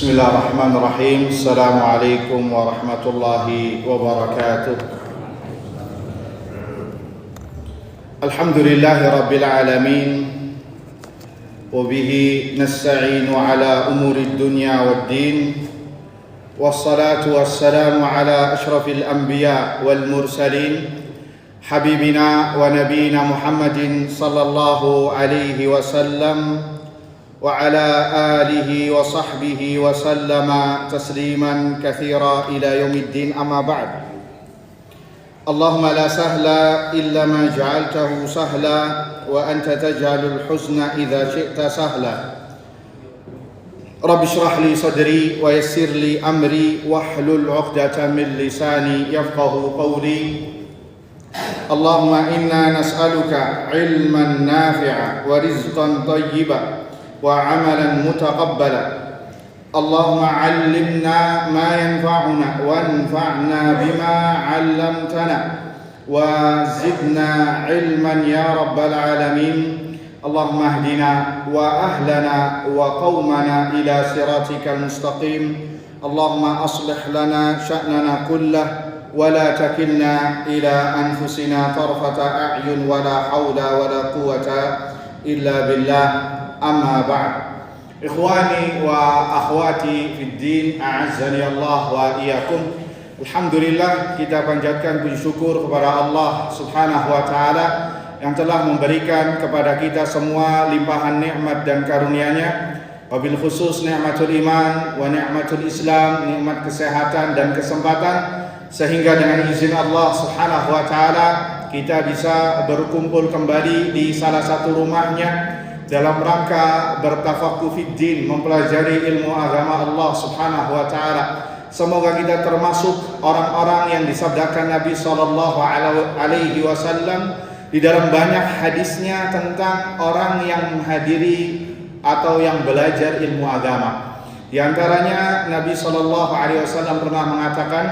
Bismillahirrahmanirrahim. Assalamualaikum warahmatullahi wabarakatuh. Alhamdulillahi rabbil alamin. Wabihi nasta'inu ala umuri dunya waddin. Wassalatu wassalamu ala ashrafil anbiya wal mursalin, habibina wa nabiyina Muhammadin sallallahu alaihi wasallam wa ala alihi wa sahbihi wa sallama tasliman katsira ila yaumiddin, amma ba'd. Allahumma la sahla illa ma ja'altahu sahla wa anta taj'alul huzna idza syi'ta sahla. Rabbi shrah li sadri wa yassir li amri wahlul 'uqdatam min lisani yafqahu qawli. Allahumma inna nas'aluka 'ilman nafi'a wa rizqan thayyiban wa 'amalan mutaqabbala. Allahumma 'allimna ma yanfa'una wanfa'na bima 'allamtana wa zidna 'ilman ya rabbal alamin. Allahumma ihdina wa ahlana wa qaumana ila siratikal mustaqim. Allahumma aslih lana sya'nana kullah wa la takilna ila anfusina tarfata a'yun wa la hawla wa la quwwata illa billah. Amma ba'd. Ikhwani wa akhwati fid din, a'azzani Allah wa iyyakum. Alhamdulillah, kita panjatkan puji syukur kepada Allah Subhanahu wa taala yang telah memberikan kepada kita semua limpahan nikmat dan karunia-Nya, wabil khusus nikmatul iman wa nikmatul Islam, nikmat kesehatan dan kesempatan, sehingga dengan izin Allah Subhanahu wa taala kita bisa berkumpul kembali di salah satu rumahnya dalam rangka bertafaqquh fid din, mempelajari ilmu agama Allah Subhanahu wa taala. Semoga kita termasuk orang-orang yang disabdakan Nabi sallallahu alaihi wasallam di dalam banyak hadisnya tentang orang yang menghadiri atau yang belajar ilmu agama. Di antaranya Nabi sallallahu alaihi wasallam pernah mengatakan,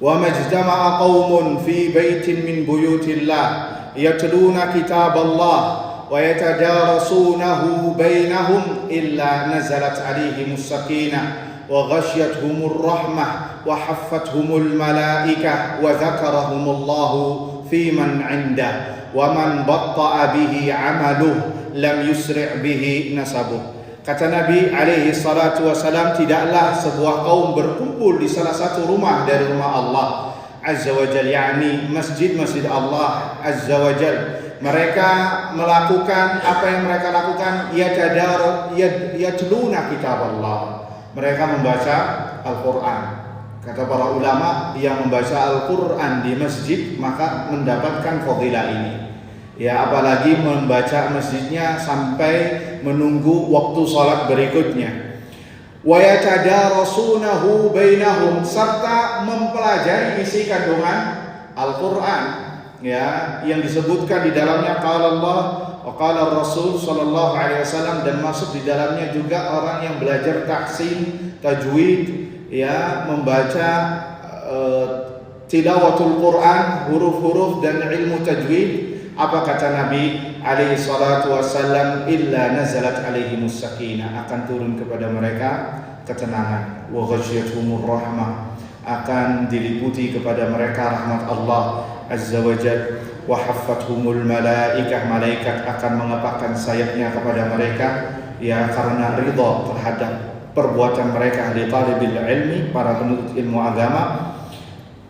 "Wa majtama'a qaumun fi baitin min buyutillah yatluna kitaballah wa yatadarasunahu bainahum illa nazalat alaihimus sakinah wa ghasyiyatuhumur rahmah wa haffathumul malaikah wa dzakarahumullahu fi man 'indah wa man batta'a bihi 'amaluhu lam yusri' bihi nasabuh." Kata Nabi alaihi salatu wasalam, tidaklah sebuah kaum berkumpul di salah satu rumah dari rumah Allah azza wa jalla, yakni masjid Allah azza wa jalla. Mereka melakukan apa yang mereka lakukan, yatluna kitab Allah. Mereka membaca Al-Quran. Kata para ulama, yang membaca Al-Quran di masjid maka mendapatkan fadilah ini. Ya, apalagi membaca masjidnya sampai menunggu waktu sholat berikutnya. Wa yatadarasunahu bainahum, serta mempelajari isi kandungan Al-Quran, ya, yang disebutkan di dalamnya qala Allah wa qala Rasul sallallahu alaihi wasallam, dan masuk di dalamnya juga orang yang belajar tahsin, tajwid, ya, membaca tilawatul Quran, huruf-huruf dan ilmu tajwid. Apa kata Nabi alaihi salatu wasallam? Illa nazalat alaihimus sakinah, akan turun kepada mereka ketenangan, wa ghasyiyatuhumur rahmah, akan diliputi kepada mereka rahmat Allah azza wa jalla, wa haffathumul malaikah, malaikat akan mengepakkan sayapnya kepada mereka, ya, karena ridha terhadap perbuatan mereka li talibil ilmi, para penuntut ilmu agama.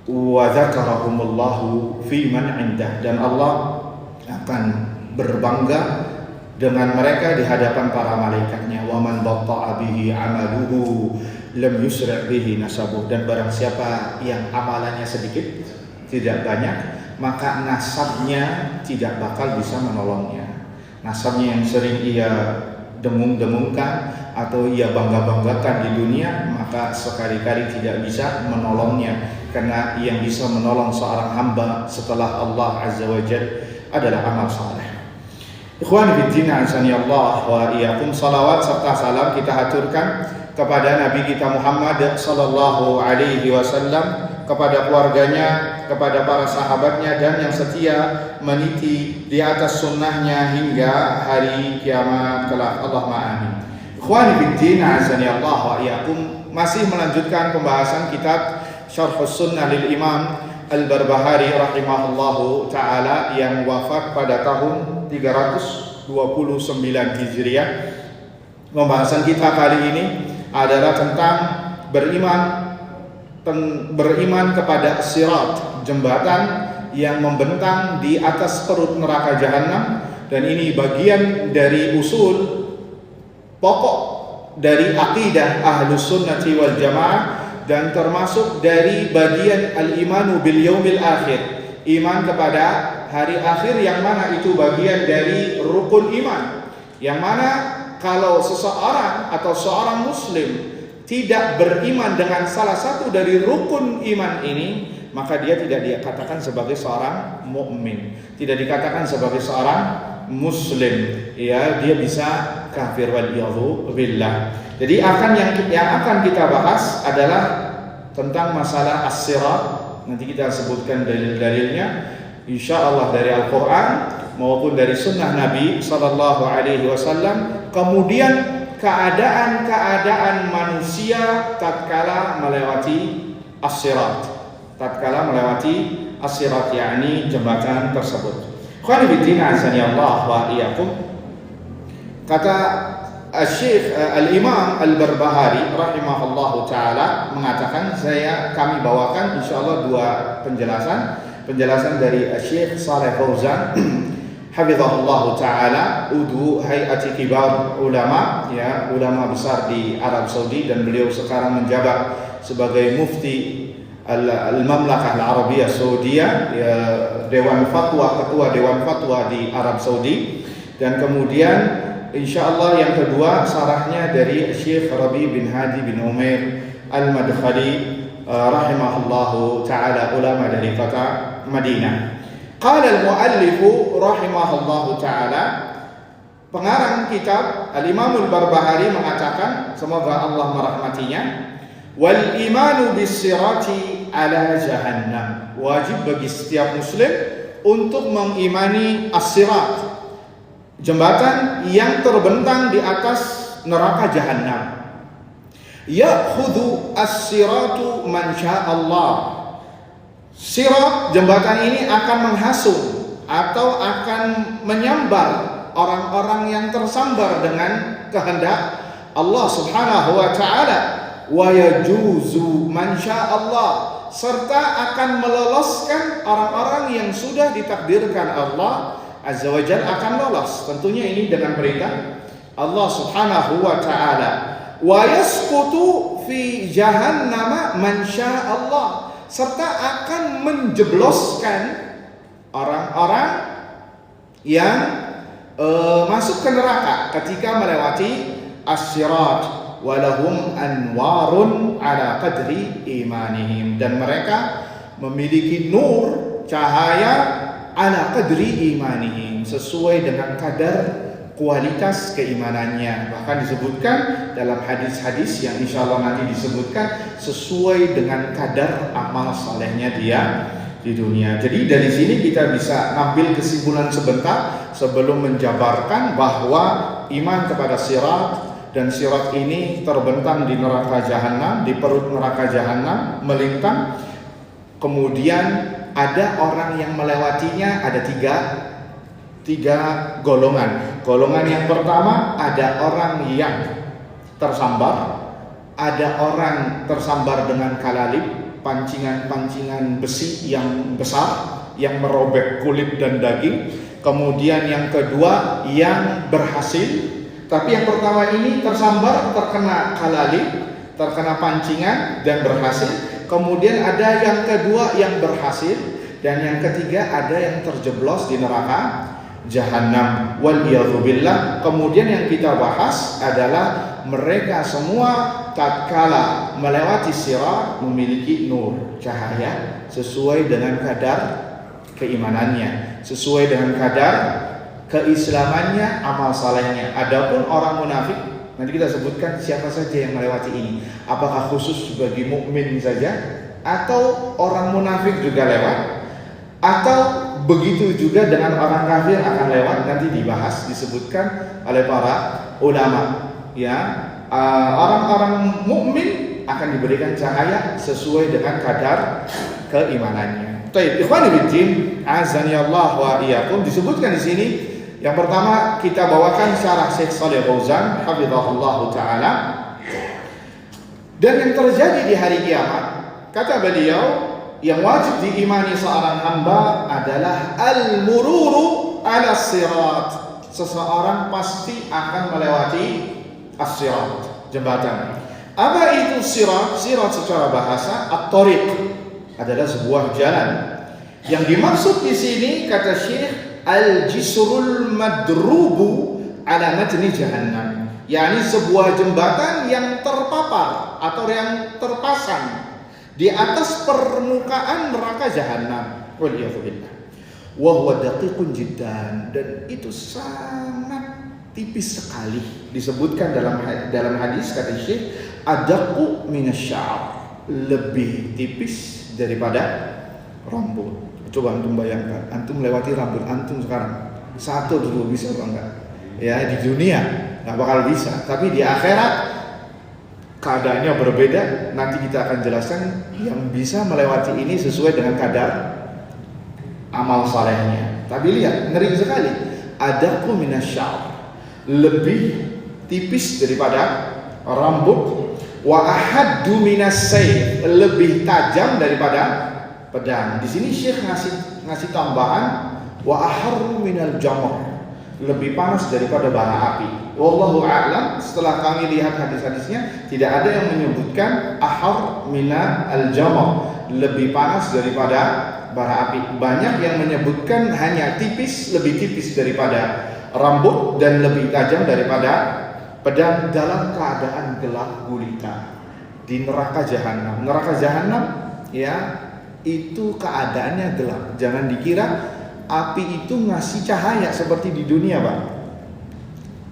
Wa dzakarahumullahu fi man 'indah, dan Allah akan berbangga dengan mereka di hadapan para malaikatnya. Wa man batta'a bihi 'amaluhu lam yusri' bihi nasabuh, dan barang siapa yang amalannya sedikit, tidak banyak, maka nasabnya tidak bakal bisa menolongnya. Nasabnya yang sering ia dengung-dengungkan atau ia bangga-banggakan di dunia, maka sekali-kali tidak bisa menolongnya, karena yang bisa menolong seorang hamba setelah Allah azza wa jalla adalah amal saleh. Ikhwan fillah, azani Allah wa iyyakum. Salawat serta salam kita haturkan kepada Nabi kita Muhammad sallallahu alaihi wasallam, kepada keluarganya, kepada para sahabatnya, dan yang setia meniti di atas sunnahnya hingga hari kiamat kelak. Allahumma amin. Ikhwani fiddin, azani Allah wa iyyakum, masih melanjutkan pembahasan kitab Syarhus Sunnah lil Imam Al-Barbahari rahimahullahu taala yang wafat pada tahun 329 Hijriah. Pembahasan kita kali ini adalah tentang beriman kepada sirat, jembatan yang membentang di atas perut neraka jahanam, dan ini bagian dari usul pokok dari akidah Ahlus Sunnati wal Jamaah, dan termasuk dari bagian al-imanu bil yaumil akhir, iman kepada hari akhir, yang mana itu bagian dari rukun iman, yang mana kalau seseorang atau seorang muslim tidak beriman dengan salah satu dari rukun iman ini, maka dia tidak dikatakan sebagai seorang mukmin, tidak dikatakan sebagai seorang muslim, ya, dia bisa kafir waliyadzu billah. Jadi yang akan kita bahas adalah tentang masalah as-sirat. Nanti kita sebutkan dalil-dalilnya insyaallah dari Al-Qur'an maupun dari sunnah Nabi sallallahu alaihi wasallam. Kemudian keadaan manusia tatkala melewati as-sirat, yakni jembatan tersebut. Khawanifiddin azani Allah wa iyyakum. Kata Syekh Al-Imam Al-Barbahari rahimahullahu taala mengatakan, kami bawakan insyaallah dua penjelasan dari Syekh Shalih Fauzan hafizahullahu taala, udhu hayati kibar ulama, ya, ulama besar di Arab Saudi, dan beliau sekarang menjabat sebagai mufti Al-Mamlakah Al-Arabiyah Saudiyah, ya, ketua Dewan Fatwa di Arab Saudi. Dan kemudian insyaallah yang kedua sarahnya dari Syekh Rabi bin Hadi bin Umair Al-Madkhali rahimahullahu taala, ulama dari kota Madinah. Qala al-muallif rahimahullahu taala, pengarang kitab Al-Imam Al-Barbahari mengatakan, semoga Allah merahmatinya, wal imanu bis-sirati ala jahannam, wajib bagi setiap muslim untuk mengimani as-sirat, jembatan yang terbentang di atas neraka jahanam. Ya'khudhu as-siratu man sya'allah, sirat, jembatan ini akan menghasung atau akan menyambar orang-orang yang tersambar dengan kehendak Allah Subhanahu wa taala. Wa yajuzu man sya'allah, serta akan meloloskan orang-orang yang sudah ditakdirkan Allah Azza wa Jalla akan lolos. Tentunya ini dengan perintah Allah Subhanahu wa taala. Wa yasqutu fi jahannama man sya'allah, serta akan menjebloskan orang-orang yang masuk ke neraka ketika melewati as-sirat. Walahum anwarun ala qadri imanihim, dan mereka memiliki nur, cahaya, ala qadri imanihim, sesuai dengan kadar kualitas keimanannya. Bahkan disebutkan dalam hadis-hadis yang insyaallah nanti disebutkan, sesuai dengan kadar amal salehnya dia di dunia. Jadi dari sini kita bisa ambil kesimpulan sebentar sebelum menjabarkan bahwa iman kepada sirat, dan sirat ini terbentang di neraka jahanam, di perut neraka jahanam, melintang. Kemudian ada orang yang melewatinya, ada tiga golongan. Golongan yang pertama, ada orang yang tersambar, ada orang tersambar dengan kalalib, pancingan-pancingan besi yang besar yang merobek kulit dan daging. Kemudian yang kedua yang berhasil, tapi yang pertama ini tersambar, terkena kalalib, terkena pancingan dan berhasil. Kemudian ada yang kedua yang berhasil, dan yang ketiga ada yang terjeblos di neraka jahanam waliyadzu billah. Kemudian yang kita bahas adalah mereka semua tatkala melewati sirat memiliki nur, cahaya, sesuai dengan kadar keimanannya, sesuai dengan kadar keislamannya, amal salehnya. Adapun orang munafik, nanti kita sebutkan siapa saja yang melewati ini. Apakah khusus bagi mukmin saja, atau orang munafik juga lewat, atau begitu juga dengan orang kafir akan lewat? Nanti dibahas, disebutkan oleh para ulama. ya, orang-orang mukmin akan diberikan cahaya sesuai dengan kadar keimanannya. Baik, ikhwani fillah, azani Allah wa iyyakum, disebutkan di sini. Yang pertama kita bawakan syarah Syekh Shalih Fauzan hafizahullah taala. Dan yang terjadi di hari kiamat, kata beliau, yang wajib diimani seorang hamba adalah al-mururu ala sirat. Seseorang pasti akan melewati as-sirat, jembatan. Apa itu sirat? Sirat secara bahasa at-tariq, adalah sebuah jalan. Yang dimaksud di sini kata Syekh, al-jisrul madrubu ala matni jahannam, yakni sebuah jembatan yang terpapar atau yang terpasang di atas permukaan neraka jahannam. Waliyadzubillah. Wa huwa daqiqun jiddan, dan itu sangat tipis sekali. Disebutkan dalam hadis kata Syekh, adaqu minasy-sya'r, lebih tipis daripada rambut. Coba antum bayangkan, antum melewati rambut antum sekarang, satu dulu bisa apa enggak? Ya, di dunia nggak bakal bisa, tapi di akhirat keadaannya berbeda. Nanti kita akan jelaskan yang bisa melewati ini sesuai dengan kadar amal salehnya. Tapi lihat, ngeri sekali. Adaqu minasy-sya'r, lebih tipis daripada rambut. Wa ahaddu minas-sayf, lebih tajam daripada pedang. Di sini Syekh ngasih tambahan, wa aharru minal jamr, lebih panas daripada bara api. Wallahu a'lam. Setelah kami lihat hadis-hadisnya, tidak ada yang menyebutkan ahar minal jamr, lebih panas daripada bara api. Banyak yang menyebutkan hanya tipis, lebih tipis daripada rambut dan lebih tajam daripada pedang, dalam keadaan gelap gulita di neraka jahanam. Neraka jahanam, ya, itu keadaannya gelap. Jangan dikira api itu ngasih cahaya seperti di dunia, Pak.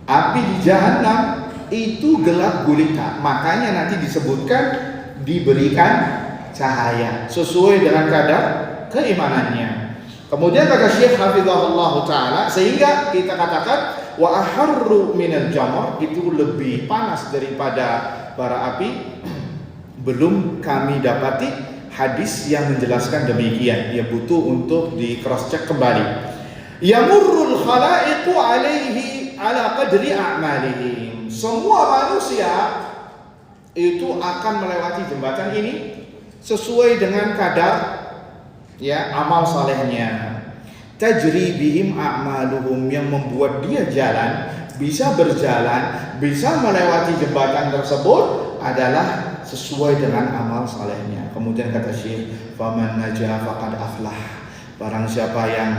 Api di jahanam itu gelap gulita. Makanya nanti disebutkan diberikan cahaya sesuai dengan kadar keimanannya. Kemudian kata Syekh hafizahullah taala, sehingga kita katakan wa aharru minal jamr, itu lebih panas daripada bara api. Belum kami dapati hadis yang menjelaskan demikian. Ya, butuh untuk di cross check kembali. Yamurrul khalaiqu alaihi ala qadri a'malihim, semua manusia itu akan melewati jembatan ini sesuai dengan kadar, ya, amal salehnya. Tajri bihim a'maluhum, yang membuat dia jalan, bisa berjalan, bisa melewati jembatan tersebut adalah sesuai dengan amal salehnya. Kemudian kata Syekh, faman najah faqad aflah, barang siapa yang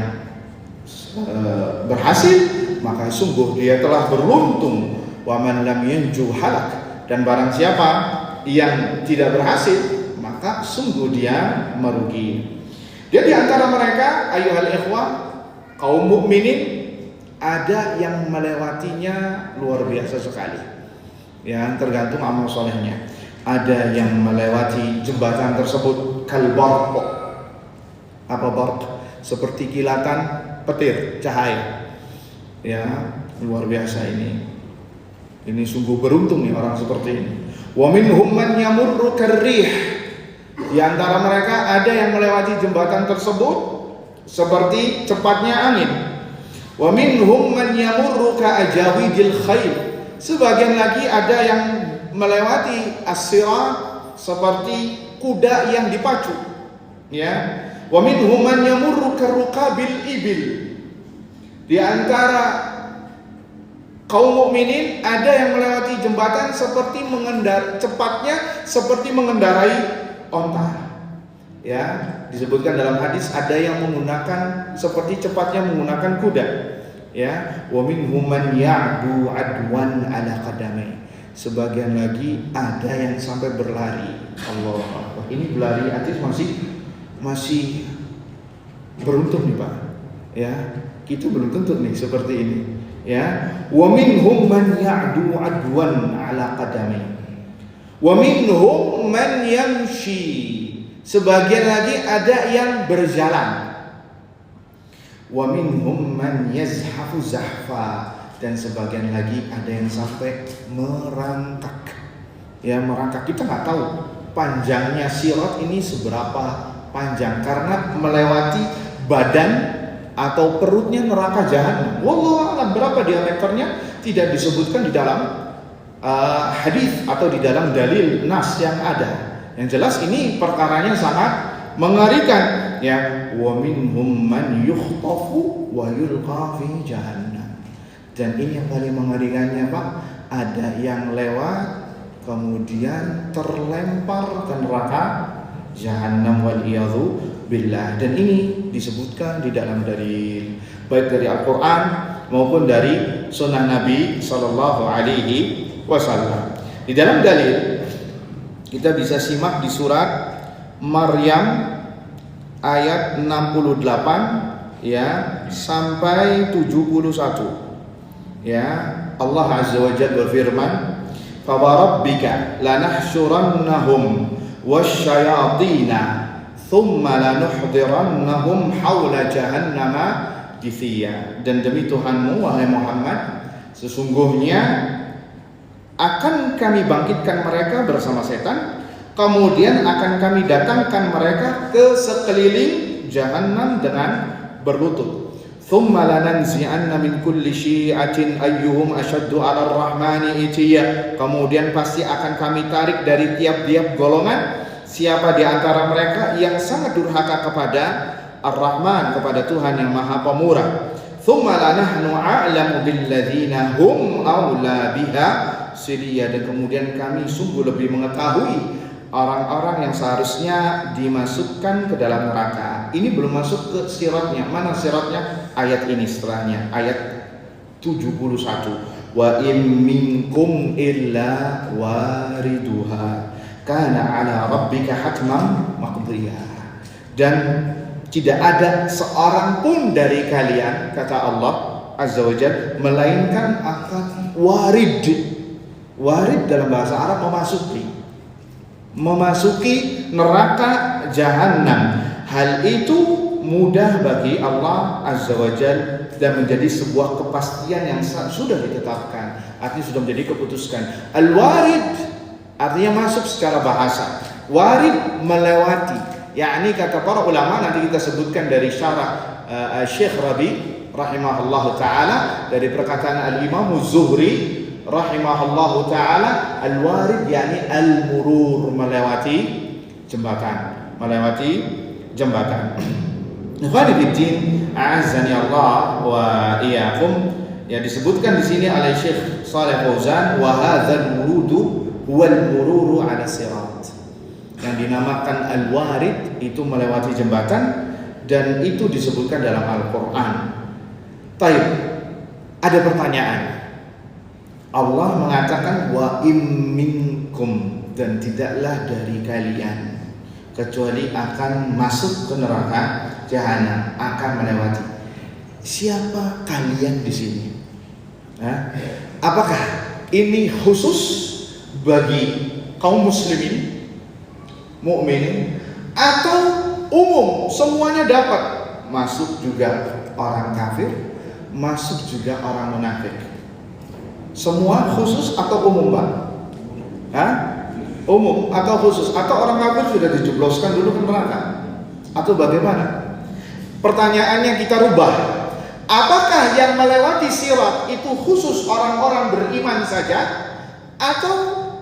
berhasil maka sungguh dia telah beruntung. Wa man lam yanju halak, dan barang siapa yang tidak berhasil maka sungguh dia merugi. Jadi antara mereka, ayyuhal ikhwah, kaum mukminin, ada yang melewatinya luar biasa sekali, ya, tergantung amal solehnya. Ada yang melewati jembatan tersebut kalbarq. Apa barq? Seperti kilatan petir, cahaya. Ya, luar biasa ini. Ini sungguh beruntung nih orang seperti ini. Wa minhum man yamurru karrih. Di antara mereka ada yang melewati jembatan tersebut seperti cepatnya angin. Wa minhum man yamurru ka ajawidil khayl. Sebagian lagi ada yang melewati as-sirat seperti kuda yang dipacu. Ya. Wa minhum man yamurru karuqabil ibil. Di antara kaum mukminin ada yang melewati jembatan seperti cepatnya seperti mengendarai onta. Ya, disebutkan dalam hadis ada yang menggunakan seperti cepatnya menggunakan kuda. Ya, wa minhum man ya'du adwan ala qadamai. Sebagian lagi ada yang sampai berlari. Allah Akbar. Ini berlari artis masih beruntung nih, Pak. Ya, kita belum tentu nih seperti ini. Ya, wa minhum man ya'du adwan ala qadamai. Wa minhum man yamshi. Sebagian lagi ada yang berjalan. Wa minhum man yazhafu zahfa. dan sebagian lagi ada yang sampai merangkak. Ya, merangkak. Kita nggak tahu panjangnya sirat ini seberapa panjang karena melewati badan atau perutnya neraka jahanam. Wallahu a'lam berapa diameternya tidak disebutkan di dalam hadis atau di dalam dalil nas yang ada. Yang jelas ini perkaranya sangat mengerikan, ya. Wa minhum man yukhtafu wa yulqa fi jahannam. Dan ini yang paling mengerikannya, Pak, ada yang lewat kemudian terlempar ke neraka jahannam wal iyadzu billah. Dan ini disebutkan di dalam dalil baik dari Al-Qur'an maupun dari sunnah Nabi sallallahu alaihi wasallam. Di dalam dalil kita bisa simak di surat Maryam ayat 68 ya sampai 71. Ya, Allah Azza wa Jalla berfirman, "Fa warabbika lanahsyurannahum wasyayatina thumma lanuhdirannahum haula jahannama jithiya." Dan demi Tuhanmu wahai Muhammad, sesungguhnya akan kami bangkitkan mereka bersama setan, kemudian akan kami datangkan mereka ke sekeliling jahannam dengan berlutut. Thumma lananzi'anna min kulli syi'atin ayyuhum ashaddu 'ala ar-rahmani itiya. Kemudian pasti akan kami tarik dari tiap-tiap golongan siapa di antara mereka yang sangat durhaka kepada Ar-Rahman, kepada Tuhan yang Maha Pemurah. Thumma lanahnu a'lamu billadzina hum aula biha siliya. Dan kemudian kami sungguh lebih mengetahui orang-orang yang seharusnya dimasukkan ke dalam neraka. Ini belum masuk ke siratnya. Mana siratnya? Ayat ini setelahnya, ayat 71. Wa im minkum illa wariduha kana ala rabbika hatman maqdiya. Dan tidak ada seorang pun dari kalian, kata Allah Azza wa Jalla, melainkan akan warid. Warid dalam bahasa Arab memasuki neraka jahanam. Hal itu mudah bagi Allah Azza wa Jalla dan menjadi sebuah kepastian yang sudah ditetapkan. Artinya sudah menjadi keputuskan. Al-warid artinya masuk secara bahasa. Warid melewati. Yakni kata para ulama, nanti kita sebutkan dari syarah Syekh Rabi rahimahullahu taala dari perkataan Al-Imam Zuhri rahimahullahu taala, al-warid yakni al-murur, melewati jembatan, Ikhwanifiddin, a'azzani Allah wa iyyakum. Ya, disebutkan di sini oleh Syekh Shalih Fauzan, wa hadzal murudu huwal mururu 'ala sirat. Yang dinamakan al-warid itu melewati jembatan, dan itu disebutkan dalam Al-Qur'an. Baik, ada pertanyaan. Allah mengatakan wa im minkum, dan tidaklah dari kalian kecuali akan masuk ke neraka jahanam, akan melewati. Siapa kalian di sini? Apakah ini khusus bagi kaum muslimin, mukminin, atau umum semuanya dapat? Masuk juga orang kafir, masuk juga orang munafik. Semua khusus atau umum, Pak? Umum atau khusus? Atau orang kafir sudah dijebloskan dulu ke neraka? Atau bagaimana? Pertanyaannya kita rubah. Apakah yang melewati sirat itu khusus orang-orang beriman saja, atau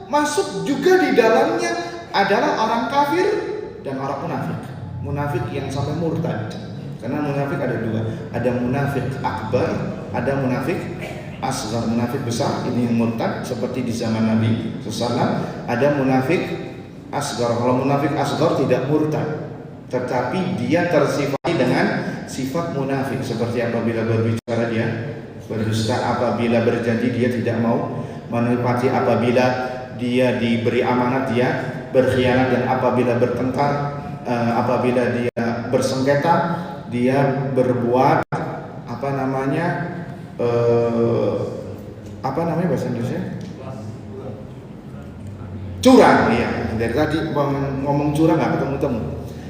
masuk juga di dalamnya adalah orang kafir dan orang munafik? Munafik yang sampai murtad. Karena munafik ada dua. Ada munafik akbar, ada munafik asghar. Munafik besar ini yang murtad seperti di zaman Nabi SAW. Ada munafik asghar. Kalau munafik asghar tidak murtad, tetapi dia tersifati dengan sifat munafik, seperti apabila berbicara dia berdusta, apabila berjanji dia tidak mau menepati, apabila dia diberi amanat dia berkhianat, dan apabila bertengkar, apabila dia bersengketa, dia berbuat apa namanya bahasa Indonesia? Curang. Iya, dari tadi ngomong curang nggak ketemu-temu.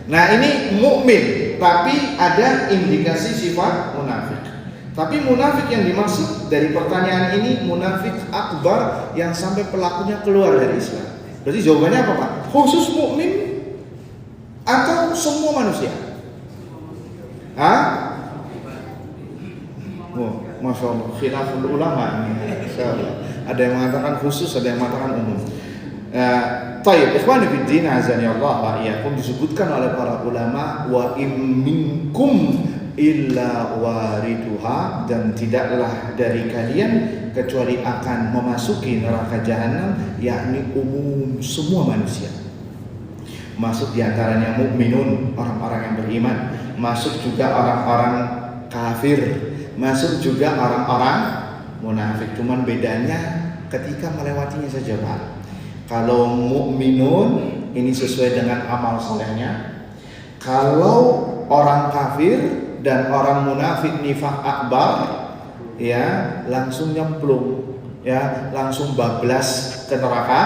Nah, ini mukmin tapi ada indikasi sifat munafik. Tapi munafik yang dimaksud dari pertanyaan ini munafik akbar yang sampai pelakunya keluar dari Islam. Berarti jawabannya apa Pak? Khusus mukmin atau semua manusia? Hah? Oh, Masya Allah, khilaful ulama. Ada yang mengatakan khusus, ada yang mengatakan umum. Tayyib, ikhwani fiddin, azani Allah wa iyyakum, disebutkan oleh para ulama wa im minkum illa wariduha, dan tidaklah dari kalian kecuali akan memasuki neraka jahanam, yakni umum semua manusia. Masuk diantaranya mukminun, orang-orang yang beriman, masuk juga orang-orang kafir, masuk juga orang-orang munafik. Cuman bedanya ketika melewatinya saja Pak. Kalau mukminun ini sesuai dengan amal solehnya. Kalau orang kafir dan orang munafik nifaq akbar, ya langsung nyemplung, ya langsung bablas ke neraka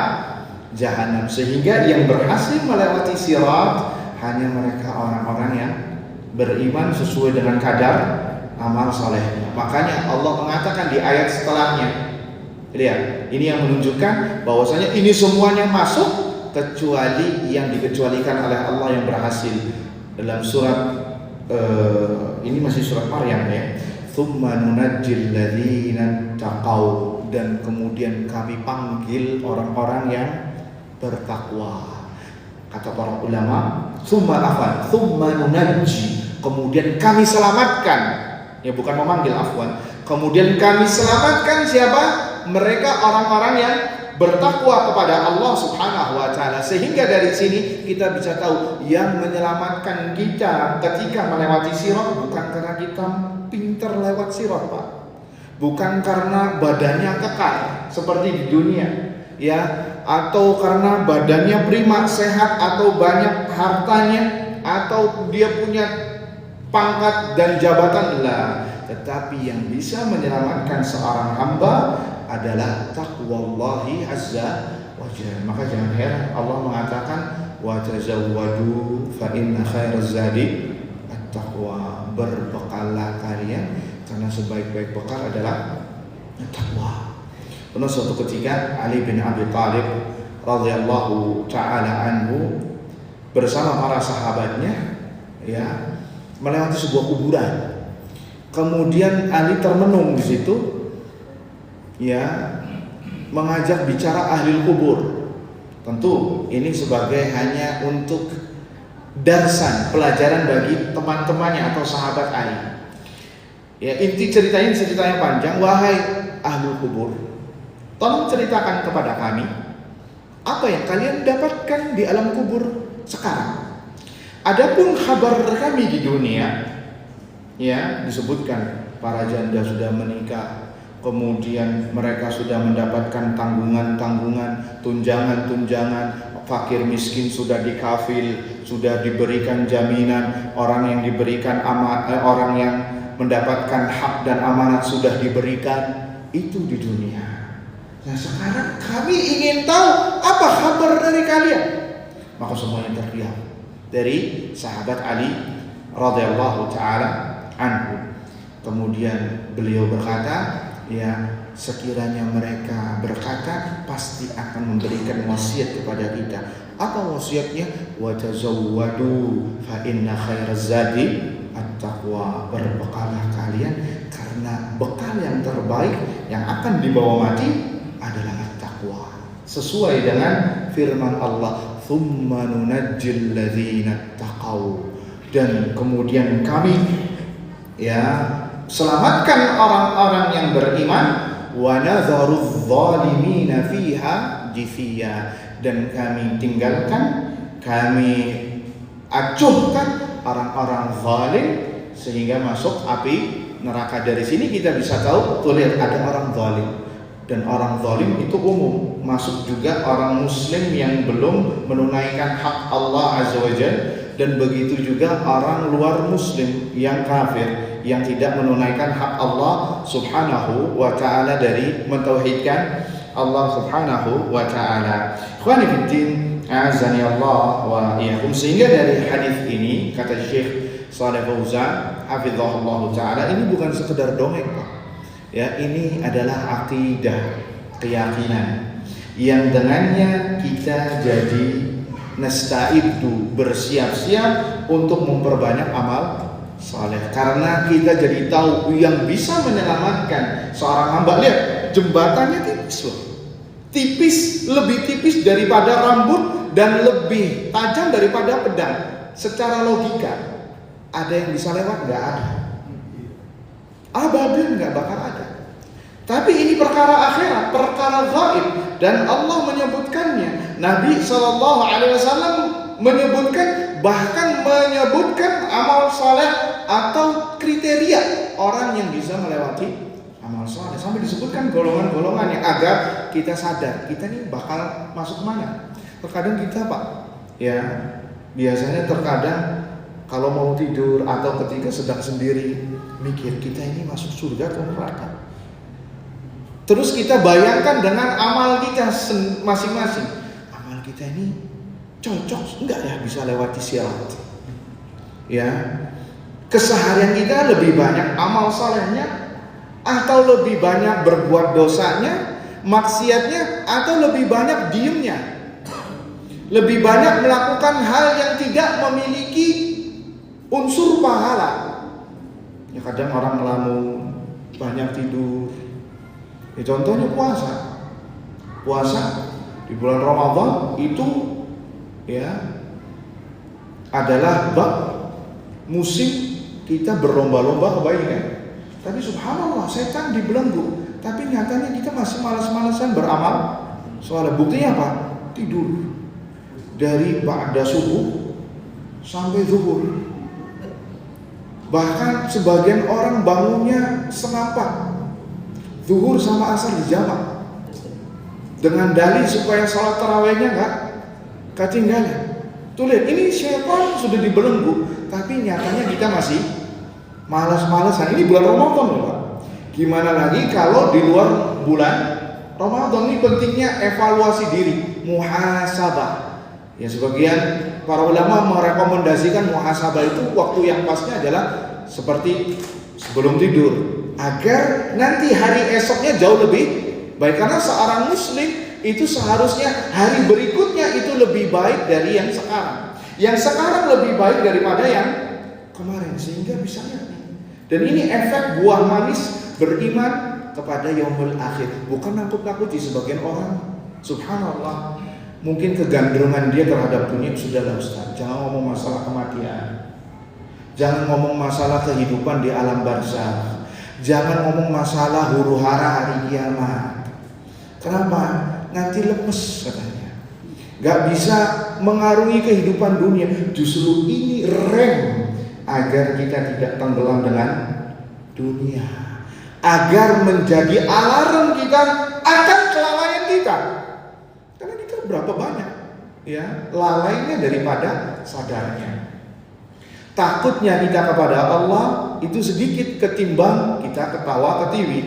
jahanam. Sehingga yang berhasil melewati sirat hanya mereka orang-orang yang beriman sesuai dengan kadar amal salehnya. Makanya Allah mengatakan di ayat setelahnya, lihat, ini yang menunjukkan bahwasanya ini semuanya masuk kecuali yang dikecualikan oleh Allah yang berhasil. Dalam surat ini masih surat Maryam ya. Tsumma nunajjil ladzina taqaw, dan kemudian kami panggil orang-orang yang bertakwa. Kata para ulama, tsumma nunajji, kemudian kami selamatkan. Ya bukan memanggil, afwan. Kemudian kami selamatkan siapa? Mereka orang-orang yang bertakwa kepada Allah Subhanahu wa taala. Sehingga dari sini kita bisa tahu yang menyelamatkan kita ketika melewati sirat bukan karena kita pintar lewat sirat Pak. Bukan karena badannya kekar seperti di dunia, ya, atau karena badannya prima, sehat, atau banyak hartanya, atau dia punya pangkat dan jabatan lah. Tetapi yang bisa menyelamatkan seorang hamba adalah taqwallahi azza wa jalla. Maka jangan heran Allah mengatakan wa tazawwadu fa inna khairaz zadi at-taqwa. Berbekallah kalian karena sebaik-baik bekal adalah taqwa. Pernah suatu ketika Ali bin Abi Thalib radhiyallahu taala anhu bersama para sahabatnya ya melewati sebuah kuburan. Kemudian Ali termenung di situ, ya, mengajak bicara ahli kubur. Tentu ini sebagai hanya untuk darsan, pelajaran bagi teman-temannya atau sahabat Ali. Ya, inti ceritanya panjang. Wahai ahli kubur, tolong ceritakan kepada kami apa yang kalian dapatkan di alam kubur sekarang. Adapun kabar kami di dunia, ya, disebutkan para janda sudah menikah, kemudian mereka sudah mendapatkan tanggungan-tanggungan, tunjangan-tunjangan, fakir miskin sudah dikafil, sudah diberikan jaminan, orang yang diberikan orang yang mendapatkan hak dan amanat sudah diberikan. Itu di dunia. Nah sekarang kami ingin tahu apa kabar dari kalian. Maka semuanya terdiam. Dari sahabat Ali radhiyallahu taala anhu. Kemudian beliau berkata, ya, sekiranya mereka berkata pasti akan memberikan wasiat kepada kita. Apa wasiatnya? Wa tazawwadu fa inna khairaz zadi at-taqwa. Berbekalah kalian karena bekal yang terbaik yang akan dibawa mati adalah at-taqwa. Sesuai dengan firman Allah, tsumma nunajjil ladzina taqaw, dan kemudian kami, ya, selamatkan orang-orang yang beriman, wa nadharudz zalimina fiha jithiya, dan kami tinggalkan, kami acuhkan orang-orang zalim sehingga masuk api neraka. Dari sini kita bisa tahu, tuh lihat, ada orang zalim. Dan orang zalim itu umum, masuk juga orang muslim yang belum menunaikan hak Allah Azza wa Jalla, dan begitu juga orang luar muslim yang kafir, yang tidak menunaikan hak Allah Subhanahu wa taala dari mentauhidkan Allah Subhanahu wa taala. Ikhwani fiddin, azani Allah wa iyyakum. Sehingga dari hadis ini kata Syekh Shalih Fauzan hafizahullah taala, ini bukan sekedar dongeng, Pak. Ya, ini adalah akidah, keyakinan yang dengannya kita jadi nasta'iddu, bersiap-siap untuk memperbanyak amal saleh. Karena kita jadi tahu yang bisa menyelamatkan seorang hamba. Lihat, jembatannya tipis loh. Tipis, lebih tipis daripada rambut dan lebih tajam daripada pedang. Secara logika, ada yang bisa lewat? Nggak ada. Abadan nggak bakal ada. Tapi ini perkara akhirat, perkara gaib, dan Allah menyebutkannya. Nabi SAW menyebutkan, bahkan menyebutkan amal saleh atau kriteria orang yang bisa melewati amal saleh, sampai disebutkan golongan-golongannya agar kita sadar kita ini bakal masuk mana. Terkadang kita, Pak, ya biasanya terkadang kalau mau tidur atau ketika sedang sendiri mikir kita ini masuk surga atau neraka. Terus kita bayangkan dengan amal kita masing-masing. Amal kita ini cocok enggak ya bisa lewati sirat? Ya, keseharian kita lebih banyak amal salehnya atau lebih banyak berbuat dosanya, maksiatnya, atau lebih banyak diemnya? Lebih banyak melakukan hal yang tidak memiliki unsur pahala. Ya, kadang orang ngelamun, banyak tidur. Ya, contohnya puasa. Puasa di bulan Ramadan itu ya adalah bab musim kita berlomba-lomba kebaikan. Tapi subhanallah, setan dibelenggu. Tapi nyatanya kita masih malas-malasan beramal. Soalnya buktinya apa? Tidur. Dari ba'da subuh sampai zuhur. Bahkan sebagian orang bangunnya setengah 4. Zuhur sama asar dijamak dengan dalih supaya sholat tarawihnya nggak ketinggalan. Tuh lihat, ini syaitan sudah dibelenggu, tapi nyatanya kita masih malas-malasan. Ini bulan Ramadan loh, Pak. Gimana lagi kalau di luar bulan Ramadan? Ini pentingnya evaluasi diri, muhasabah. Ya, sebagian para ulama merekomendasikan muhasabah itu waktu yang pasnya adalah seperti sebelum tidur, agar nanti hari esoknya jauh lebih baik. Karena seorang muslim itu seharusnya hari berikutnya itu lebih baik dari yang sekarang. Yang sekarang lebih baik daripada yang kemarin, sehingga bisa ngerti. Dan ini efek buah manis beriman kepada yaumul akhir. Bukan nakut-nakuti sebagian orang. Subhanallah, mungkin kegandrungan dia terhadap dunia. Sudahlah Ustaz, jangan ngomong masalah kematian, jangan ngomong masalah kehidupan di alam barzakh, jangan ngomong masalah huru hara hari kiamat. Kenapa? Nanti lemes katanya. Gak bisa mengarungi kehidupan dunia. Justru ini rem agar kita tidak tenggelam dengan dunia, agar menjadi alarm kita akan kelalaian kita. Karena kita berapa banyak ya lalainya daripada sadarnya. Takutnya kita kepada Allah itu sedikit ketimbang kita ketawa ketiwi,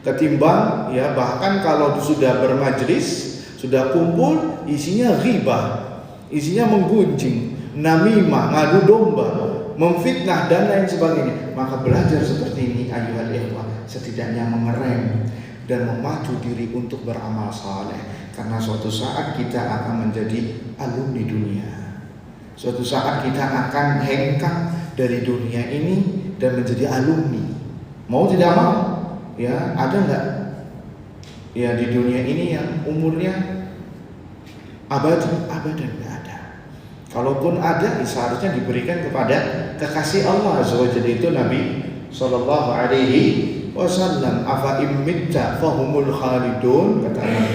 ketimbang ya bahkan kalau sudah bermajlis, sudah kumpul isinya ghibah, isinya menggunjing, namimah, ngadu domba, memfitnah dan lain sebagainya. Maka belajar seperti ini ayuhal ikhwah, setidaknya mengerem dan memacu diri untuk beramal saleh. Karena suatu saat kita akan menjadi alumni dunia. Suatu saat kita akan hengkang dari dunia ini dan menjadi alumni. Mau tidak mau, ya ada nggak? Ya di dunia ini yang umurnya abadi, abadan nggak ada. Kalaupun ada, seharusnya diberikan kepada kekasih Allah Azza wa Jalla, itu Nabi Sallallahu Alaihi Wasallam. Afa immitta fahumul khalidun,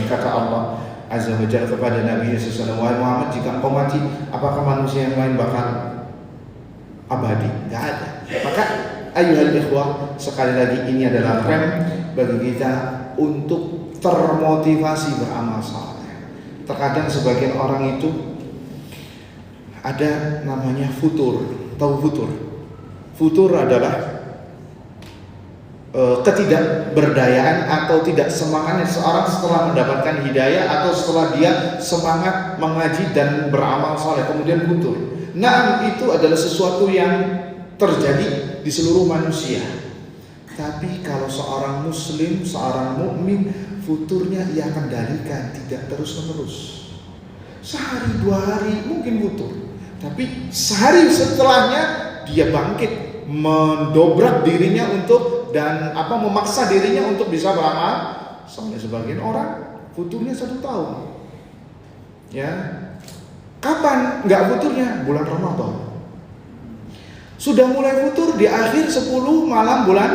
kata Allah Azza wa Jalla kepada Nabi SAW, wahai Muhammad, jika engkau mati, apakah manusia yang lain bakal abadi? Gak ada. Maka ayuhal ikhwah, sekali lagi ini adalah rem bagi kita untuk termotivasi beramal saleh. Terkadang sebagian orang itu ada namanya futur. Tahu futur? Futur adalah ketidakberdayaan atau tidak semangatnya seorang setelah mendapatkan hidayah atau setelah dia semangat mengaji dan beramal saleh kemudian futur. Nah, itu adalah sesuatu yang terjadi di seluruh manusia. Tapi kalau seorang muslim, seorang mukmin, futurnya ia kendalikan, tidak terus-menerus. Sehari 2 hari mungkin futur, tapi sehari setelahnya dia bangkit, mendobrak dirinya untuk memaksa dirinya untuk bisa beramal. Sampai sebagian orang futurnya 1 tahun. Ya, kapan nggak futurnya? Bulan Ramadan. Sudah mulai futur di akhir 10 malam bulan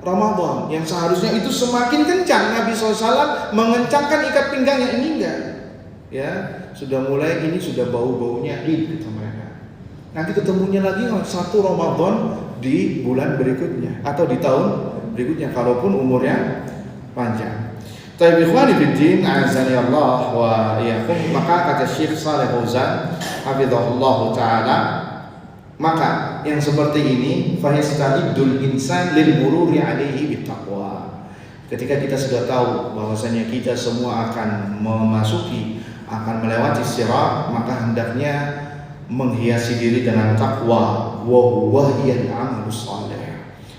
Ramadan, yang seharusnya itu semakin kencang. Nabi SAW mengencangkan ikat pinggangnya, ini enggak. Ya, sudah mulai, ini sudah bau-baunya Id kata mereka. Nanti ketemunya lagi 1 Ramadan di bulan berikutnya atau di tahun berikutnya, kalaupun umurnya panjang. Taib ikhwani fiddin, azani Allah wa iyyakum. Maka kata Syekh Shalih Fauzan hafizahullah taala, maka yang seperti ini fayasta'idul insan lil mururi alaihi bittaqwa. Ketika kita sudah tahu bahwasanya kita semua akan akan melewati sirat, maka hendaknya menghiasi diri dengan takwa. Wa huwa hiyal amalus salih.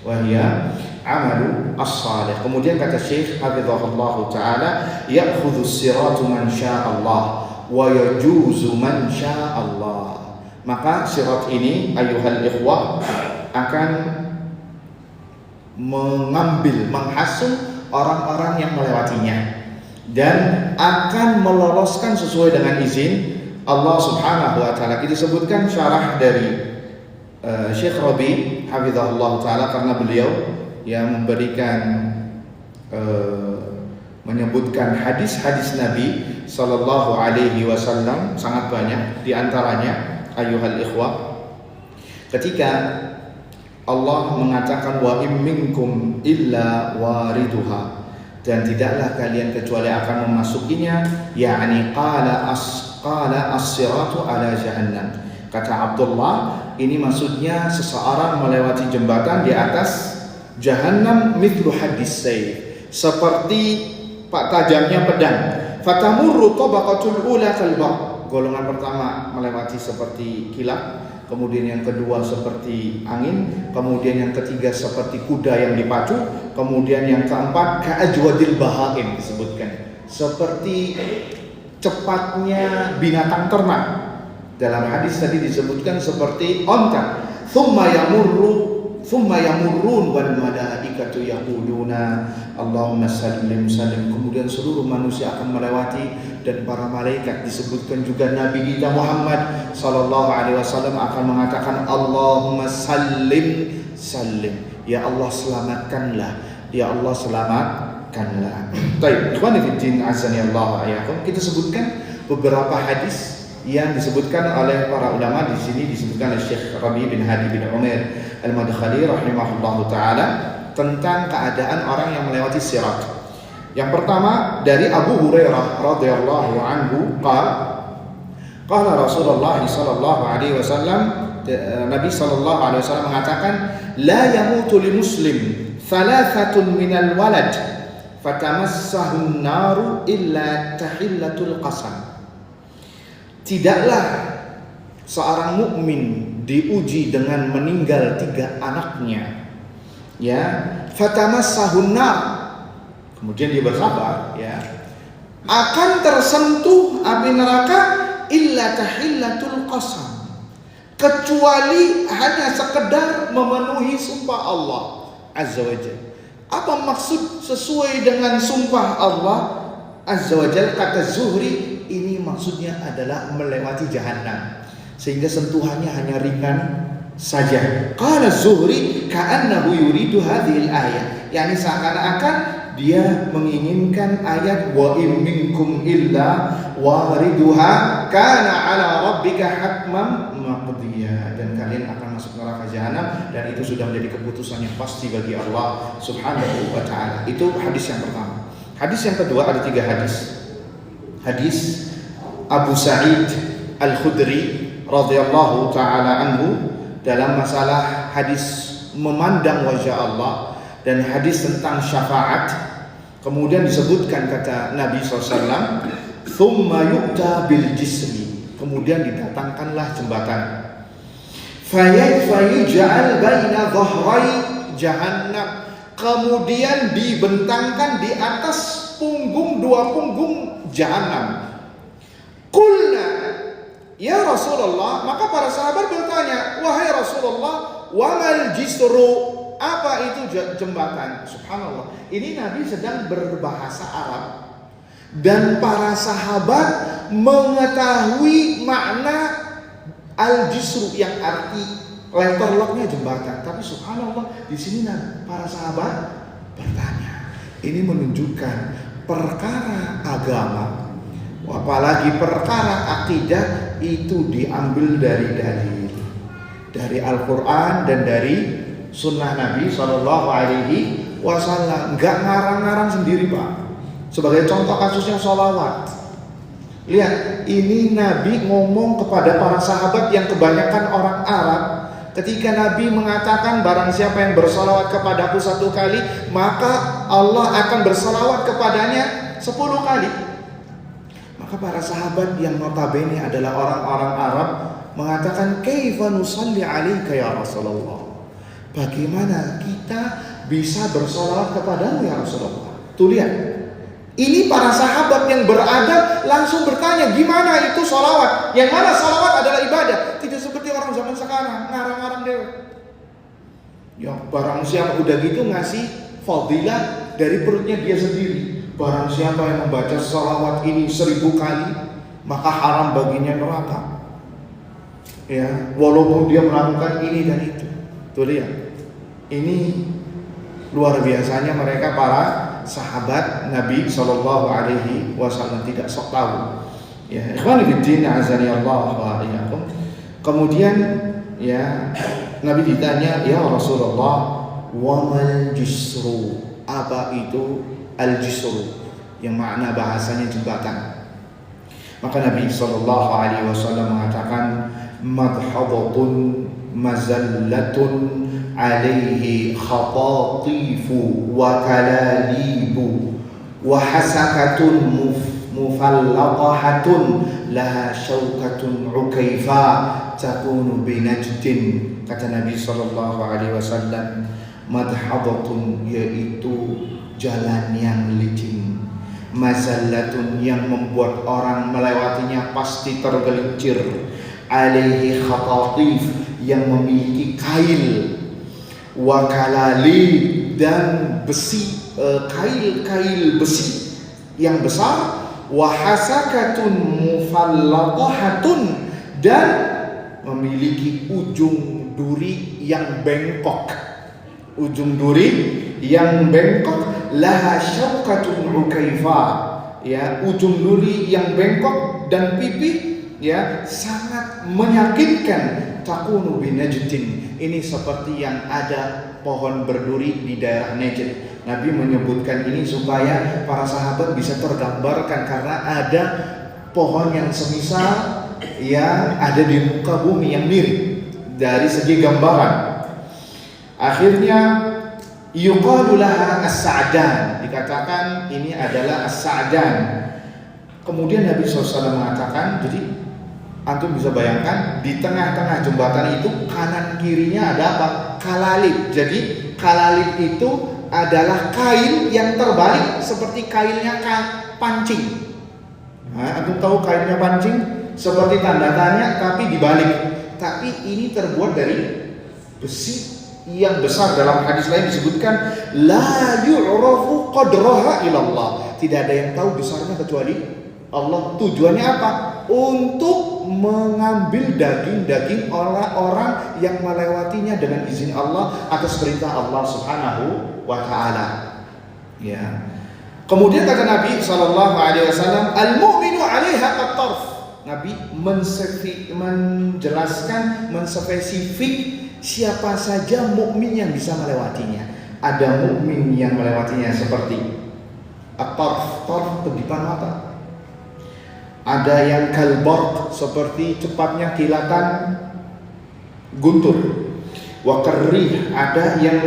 Wa hiya amalu as-salih. Kemudian kata Syekh hafizahullah taala, ya'khudhu siratu man sya'allah wa yajuzu man sya'allah. Maka sirat ini ayuhal ikhwah akan menghasung orang-orang yang melewatinya dan akan meloloskan sesuai dengan izin Allah Subhanahu wa taala. Kita sebutkan syarah dari Syekh Rabi hafizahullah taala, karena beliau yang menyebutkan hadis-hadis Nabi sallallahu alaihi wasallam sangat banyak, di antaranya ayuhal ikhwah, ketika Allah mengatakan wa im minkum illa wariduha, dan tidaklah kalian kecuali akan memasukinya, yakni qala as-siratu ala jahannam. Kata Abdullah, ini maksudnya seseorang melewati jembatan di atas jahannam, mithlu hadis sayf, seperti tajamnya pedang. Fatamurru tabaqatul ula kalbaq, golongan pertama melewati seperti kilat, kemudian yang kedua seperti angin, kemudian yang ketiga seperti kuda yang dipacu, kemudian yang keempat ka'ajwadil bahaim, disebutkan seperti cepatnya binatang ternak. Dalam hadis tadi disebutkan seperti onta. Thumma yamurrun wal malaikatu yaquluna Allahumma sallim sallim. Kemudian seluruh manusia akan melewati dan para malaikat, disebutkan juga Nabi kita Muhammad sallallahu alaihi wasallam akan mengatakan Allahumma sallim sallim. Ya Allah selamatkanlah, ya Allah selamatkanlah. Baik, ikhwani fiddin azani Allah ayakum. Kita sebutkan beberapa hadis yang disebutkan oleh para ulama. Di sini disebutkan oleh Syekh Rabi bin Hadi bin Umar Al-Madkhali rahimahullahu taala tentang keadaan orang yang melewati sirat. Yang pertama dari Abu Hurairah radhiyallahu anhu, qala Rasulullah sallallahu alaihi wasallam, Nabi sallallahu alaihi wasallam mengatakan, la yamutu li muslim thalathatun minal walad fatamassahun naru illa tahillatul qasam. Tidaklah seorang mukmin diuji dengan meninggal 3 anaknya, ya, fatamassahun nar, kemudian dia bersabar, ya, akan tersentuh api neraka illa tahillatul qasam, kecuali hanya sekedar memenuhi sumpah Allah azza wajalla. Apa maksud sesuai dengan sumpah Allah azza wajalla? Kata Zuhri, ini maksudnya adalah melewati jahannam, sehingga sentuhannya hanya ringan saja. Qala Zuhri ka'annahu yuridu hadhil ayat, yakni seakan-akan dia menginginkan ayat wa in minkum illa wariduha kana ala rabbika hatman maqdiya, dan kalian akan masuk neraka jahanam dan itu sudah menjadi keputusan yang pasti bagi Allah Subhanahu wa taala. Itu hadis yang pertama. Hadis yang kedua, ada 3 hadis. Hadis Abu Sa'id Al-Khudri radhiyallahu taala anhu dalam masalah hadis memandang wajah Allah dan hadis tentang syafaat. Kemudian disebutkan kata Nabi SAW, thumma yu'ta bil jisri, kemudian didatangkanlah jembatan, fayuj'al baina dhahrai jahannam, kemudian dibentangkan di atas dua punggung jahannam. Qulna ya Rasulullah, maka para sahabat bertanya, wahai Rasulullah, wamal jisru, apa itu jembatan? Subhanallah, ini Nabi sedang berbahasa Arab dan para sahabat mengetahui makna al-jisru yang arti letterlocknya jembatan. Tapi subhanallah, di sini para sahabat bertanya. Ini menunjukkan perkara agama, apalagi perkara akidah, itu diambil dari Al-Quran dan dari Sunnah Nabi Shallallahu Alaihi Wasallam. Nggak ngarang-ngarang sendiri, Pak. Sebagai contoh kasusnya sholawat. Lihat, ini Nabi ngomong kepada para sahabat yang kebanyakan orang Arab. Ketika Nabi mengatakan, barang siapa yang bersalawat kepadaku 1 kali, maka Allah akan bersalawat kepadanya 10 kali. Maka para sahabat yang notabene adalah orang-orang Arab mengatakan, kaifa nusalli alaika ya Rasulullah, bagaimana kita bisa bersalawat kepadamu ya Rasulullah. Tuh lihat, ini para sahabat yang beradab langsung bertanya, gimana itu salawat? Yang mana salawat adalah ibadah? Tidak seperti orang zaman sekarang, ngarang-ngarang deh. Ya, barang siapa udah gitu ngasih fadilah dari perutnya dia sendiri. Barang siapa yang membaca salawat ini 1000 kali, maka haram baginya neraka. Ya, walaupun dia melakukan ini dan itu. Tuh lihat, ini luar biasanya mereka para sahabat Nabi Shallallahu Alaihi Wasallam, tidak sok tahu. Ya, ikhwani fiddin, azani Allah wa iyyakum. Kemudian ya, Nabi ditanya, ya Rasulullah, wamal jisru, apa itu al-jisru, yang makna bahasanya jembatan. Maka Nabi Shallallahu Alaihi Wasallam mengatakan, madhadatun mazallatun alaihi khatatifu wa kalalibu wa hasakatun mufallaqahatun laha syaukatun ukaifa takunu binajdin. Kata Nabi sallallahu alaihi wasallam, madhadatun yaitu jalan yang licin, mazallatun yang membuat orang melewatinya pasti tergelincir, alaihi khatatif yang memiliki kail, wakalali dan besi, kail besi yang besar, wahasakatun mufallaqahatun dan memiliki ujung duri yang bengkok, laha syaukatun ukaifa, ya, ujung duri yang bengkok dan pipi, ya, sangat menyakitkan. Takunu binajdin, ini seperti yang ada pohon berduri di daerah Najd. Nabi menyebutkan ini supaya para sahabat bisa tergambarkan, karena ada pohon yang semisal yang ada di muka bumi yang mirip dari segi gambaran. Akhirnya yuqalu laha as-sa'dan, dikatakan ini adalah as-sa'dan. Kemudian Nabi SAW mengatakan, jadi antum bisa bayangkan di tengah-tengah jembatan itu kanan kirinya ada apa? Kalalib. Jadi kalalib itu adalah kail yang terbalik seperti kailnya pancing. Nah, antum tahu kailnya pancing? Seperti tanda tanya tapi dibalik. Tapi ini terbuat dari besi yang besar. Dalam hadis lain disebutkan la yu'rafu qadraha ilallah, tidak ada yang tahu besarnya kecuali Allah. Tujuannya apa? Untuk mengambil daging-daging orang-orang yang melewatinya dengan izin Allah atas perintah Allah Subhanahu wa taala. Ya. Kemudian kata Nabi sallallahu alaihi wasallam, al-mu'minu 'alaiha at-tarf. Nabi menjelaskan, menspesifik siapa saja mukmin yang bisa melewatinya. Ada mukmin yang melewatinya seperti at-tarf, tarf kedipan mata. Ada yang kalbarq, seperti cepatnya kilatan guntur. Wa karrih, ada yang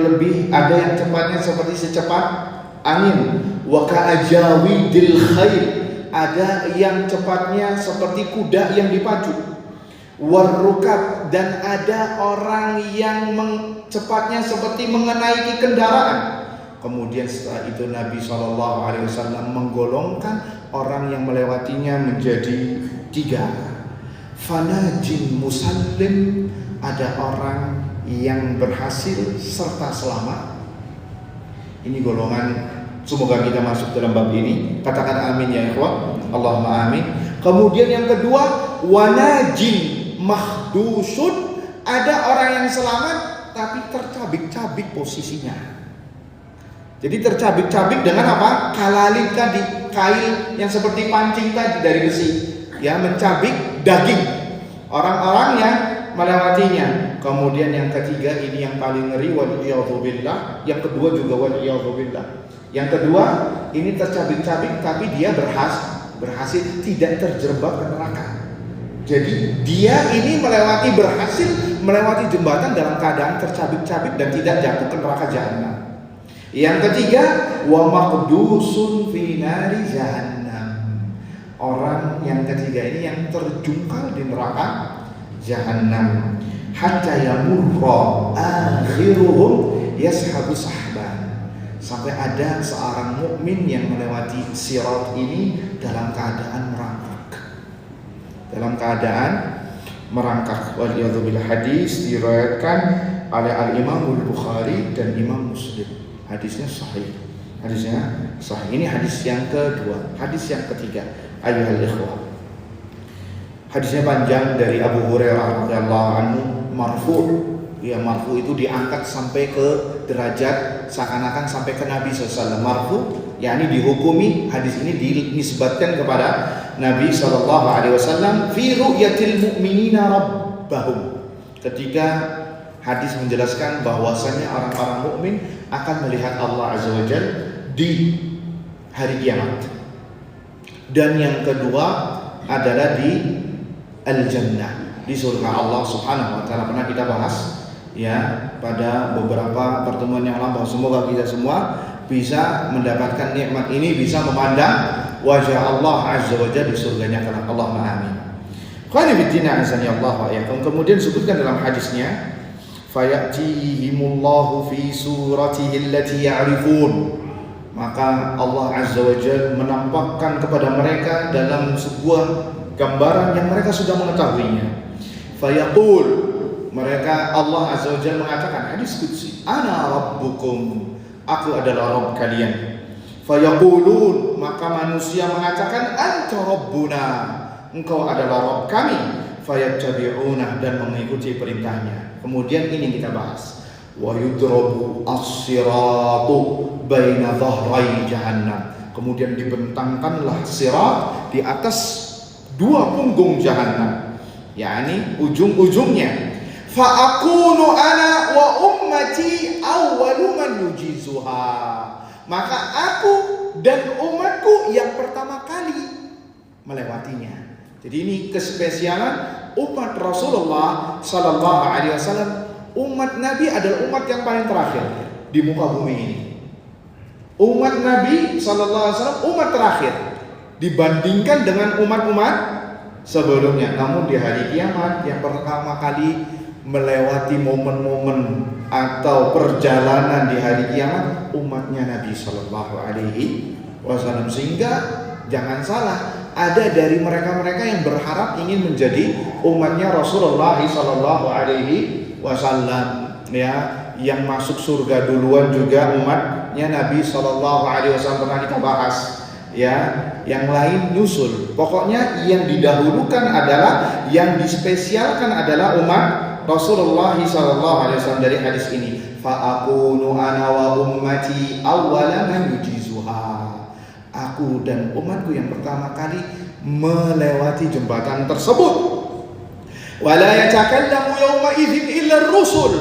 cepatnya seperti secepat angin. Wa ka'ajawidil khail, ada yang cepatnya seperti kuda yang dipacu. warrukab, dan ada orang yang cepatnya seperti mengenaiki kendaraan. Kemudian setelah itu Nabi SAW menggolongkan orang yang melewatinya menjadi 3. Fanajin musallim, ada orang yang berhasil serta selamat. Ini golongan, semoga kita masuk dalam bab ini. Katakan amin ya ikhwan. Allahumma amin. Kemudian yang kedua, wanajin mahdusun, ada orang yang selamat tapi tercabik-cabik posisinya. Jadi tercabik-cabik dengan apa? Kalalib tadi, kail yang seperti pancing tadi dari besi, ya, mencabik daging orang-orang yang melewatinya. Kemudian yang ketiga, ini yang paling ngeri, waliyadzubillah. Yang kedua juga waliyadzubillah. Yang kedua, ini tercabik-cabik tapi dia berhasil tidak terjerembab ke neraka. Jadi dia ini berhasil melewati jembatan dalam keadaan tercabik-cabik dan tidak jatuh ke neraka jahanam. Yang ketiga, wa maqdusun fi nari jahannam. Orang yang ketiga ini yang terjungkal di neraka jahannam. Hatta yamurra akhiruhum yashabu sahban. Sampai ada seorang mukmin yang melewati sirat ini dalam keadaan merangkak. Waliyadzubillah. Hadis diriwayatkan oleh Al-Imam Al-Bukhari dan Imam Muslim. Hadisnya sahih. Ini hadis yang kedua. Hadis yang ketiga, ayyuhal ikhwah. Hadisnya panjang, dari Abu Hurairah radhiyallahu anhu, marfu'. Ya, marfu itu diangkat sampai ke derajat seakan-akan sampai ke Nabi SAW. Marfu, yakni dihukumi, hadis ini dinisbatkan kepada Nabi SAW fi ru'yatil mu'minina rabbahum. Ketika hadis menjelaskan bahwasanya orang-orang mukmin akan melihat Allah Azza wa Jalla di hari kiamat. Dan yang kedua adalah di al-jannah, di surga Allah Subhanahu wa taala. Pernah kita bahas ya pada beberapa pertemuan yang lalu. Semoga kita semua bisa mendapatkan nikmat ini, bisa memandang wajah Allah Azza wa Jalla di surganya kelak. Allahumma amin. Qala bidina azani Allah wa iyyakum. Kemudian disebutkan dalam hadisnya, fayatihimullahu fi suratihi allati ya'rifun. Maka Allah Azza wa Jalla menampakkan kepada mereka dalam sebuah gambaran yang mereka sudah mengetahuinya. Fayaqul, mereka, Allah Azza wa Jalla mengatakan, hadis qudsi, ana rabbukum, aku adalah Rabb kalian. Fayaqulun, maka manusia mengatakan, anta rabbuna, engkau adalah Rabb kami. Fayattabi'una, dan mengikuti perintahnya. Kemudian ini kita bahas, wa yudrabu as-siratu baina dhahrai jahannam. Kemudian dibentangkanlah sirat di atas 2 punggung jahannam, yakni ujung-ujungnya. Fa akunu ana wa ummati awwalu man yujizuha. Maka aku dan umatku yang pertama kali melewatinya. Jadi ini kespesialan umat Rasulullah sallallahu alaihi wasallam. Umat Nabi adalah umat yang paling terakhir di muka bumi ini. Umat Nabi sallallahu alaihi wasallam umat terakhir dibandingkan dengan umat-umat sebelumnya. Namun di hari kiamat yang pertama kali melewati momen-momen atau perjalanan di hari kiamat umatnya Nabi sallallahu alaihi wasallam. Sehingga jangan salah, ada dari mereka-mereka yang berharap ingin menjadi umatnya Rasulullah sallallahu alaihi wasallam, ya, yang masuk surga duluan juga umatnya Nabi sallallahu alaihi wasallam. Pernah kita bahas, ya, yang lain nyusul. Pokoknya yang didahulukan adalah, yang dispesialkan adalah umat Rasulullah sallallahu alaihi wasallam. Dari hadis ini, fa aqulu ana wa ummati awwala man yujizuha. Aku dan umatku yang pertama kali melewati jembatan tersebut. Wala yatakallamu yawma idzin illa ar-rusul,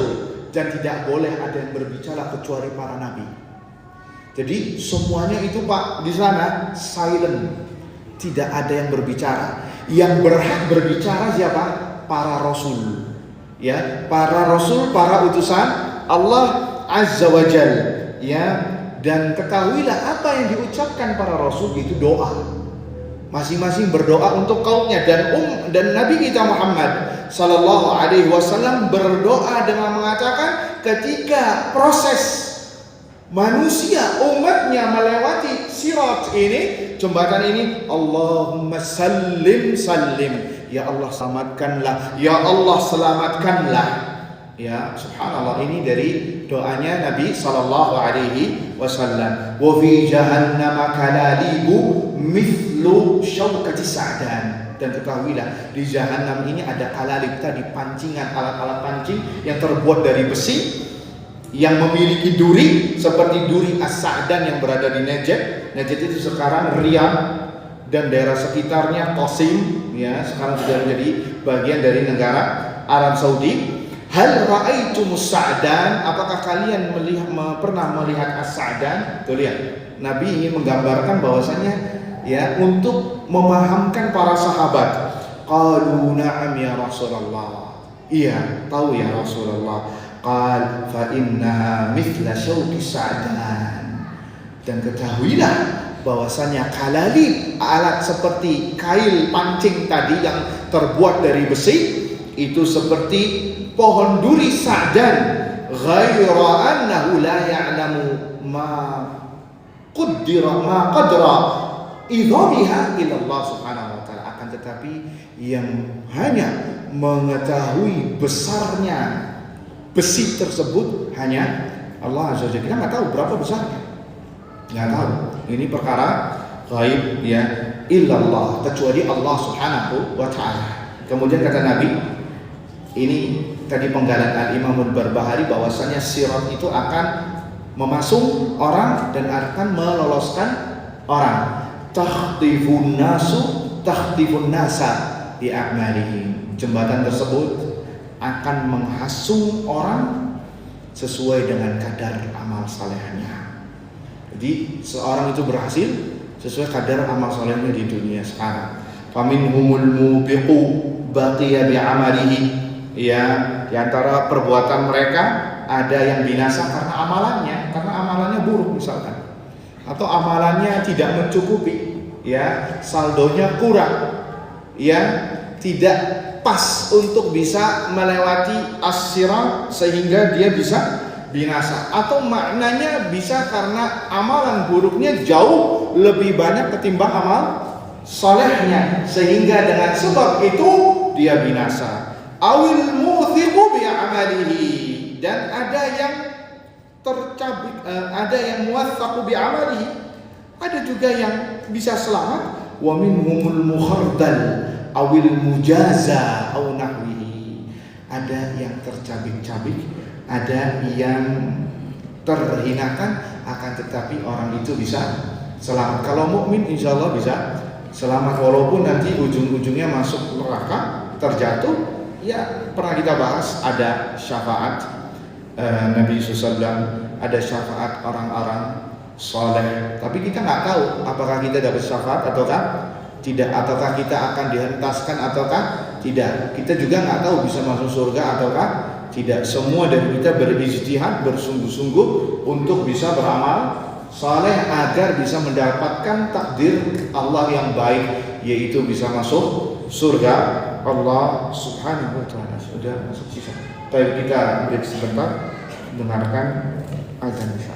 dan tidak boleh ada yang berbicara kecuali para nabi. Jadi semuanya itu Pak di sana silent, tidak ada yang berbicara. Yang berhak berbicara siapa? Para rasul. Ya, para rasul, para utusan Allah Azza wa Jalla. Ya, dan ketahuilah apa yang diucapkan para rasul itu doa. masing-masing berdoa untuk kaumnya, dan Nabi kita Muhammad sallallahu alaihi wasallam berdoa dengan mengatakan ketika proses manusia umatnya melewati sirat ini, jembatan ini, Allahumma sallim sallim, ya Allah selamatkanlah, ya Allah selamatkanlah. Ya, subhanallah, ini dari doanya Nabi sallallahu alaihi wasallam. Wa fi jahannam kalalibu mithlu syaukati sa'dan. Dan ketahuilah di Jahannam ini ada kalalib, tadi pancingan, alat-alat pancing yang terbuat dari besi yang memiliki duri seperti duri as-sa'dan yang berada di Najd. Najd itu sekarang Riyadh dan daerah sekitarnya, Qasim, ya, sekarang sudah menjadi bagian dari negara Arab Saudi. Hal ra'aitumus sa'dan, apakah kalian pernah melihat as-sa'dan? Tuh lihat, Nabi ingin menggambarkan bahwasanya ya untuk memahamkan para sahabat. Qalu na'am ya Rasulullah. Iya, tahu ya Rasulullah. Qal fa innaha mithla syauqi sa'dan. Dan ketahuilah bahwasanya kalalib, alat seperti kail pancing tadi yang terbuat dari besi, itu seperti pohon duri sa'dan, ghaira annahu la ya'lamu ma qadra idhamiha illa Allah subhanahu wa ta'ala. Akan tetapi yang hanya mengetahui besarnya besi tersebut hanya Allah azza wajalla. Kita nggak tahu berapa besarnya, nggak tahu. Ini perkara gaib, ya, illallah, kecuali Allah subhanahu wa ta'ala. Kemudian kata Nabi, ini tadi penggalan Al-Imam Al-Barbahari, bahwasanya sirat itu akan memasung orang dan akan meloloskan orang. Tahtifun nasa bi a'malihim. Jembatan tersebut akan menghasung orang sesuai dengan kadar amal salehnya. Jadi seorang itu berhasil sesuai kadar amal salehnya di dunia sekarang. Faminhumul mubiqu baqiya bi amalihi. Ya, di antara perbuatan mereka ada yang binasa karena amalannya buruk misalkan, atau amalannya tidak mencukupi, ya, saldonya kurang, ya, tidak pas untuk bisa melewati as-sirat sehingga dia bisa binasa, atau maknanya bisa karena amalan buruknya jauh lebih banyak ketimbang amal salehnya sehingga dengan sebab itu dia binasa. Awil muthiqu bi amalihi, dan ada yang tercabik, ada yang muwaffaqu bi amalihi, ada juga yang bisa selamat. Wa minhumul mukhardal awil mujaza aw nahwihi, ada yang tercabik-cabik, ada yang terhinakan, akan tetapi orang itu bisa selamat. Kalau mukmin insyaallah bisa selamat, walaupun nanti ujung-ujungnya masuk neraka, terjatuh. Ya, pernah kita bahas ada syafaat Nabi SAW, ada syafaat orang-orang soleh, tapi kita nggak tahu apakah kita dapat syafaat ataukah tidak, ataukah kita akan dihentaskan ataukah tidak. Kita juga nggak tahu bisa masuk surga ataukah tidak. Semua dari kita berijtihad, bersungguh-sungguh untuk bisa beramal saleh agar bisa mendapatkan takdir Allah yang baik, yaitu bisa masuk surga Allah subhanahu wa ta'ala. Sudah masuk sisa. Baik, kita break sebentar dengarkan azan isya.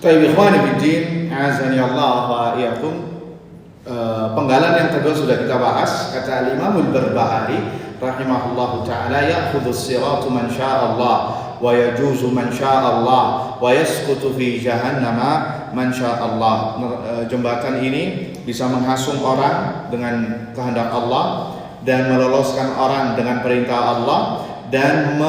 Baik, ikhwani fiddin, azani Allah wa iyyakum. Penggalan yang kedua sudah kita bahas. Kata Al-Imam Al-Barbahari rahimahullahu taala, ya'khudhu as-siratu man sya'allah wa yajuzu man sya'allah wa yasqutu fi jahannama man sya'allah. Jembatan ini bisa menghasung orang dengan kehendak Allah dan meloloskan orang dengan perintah Allah dan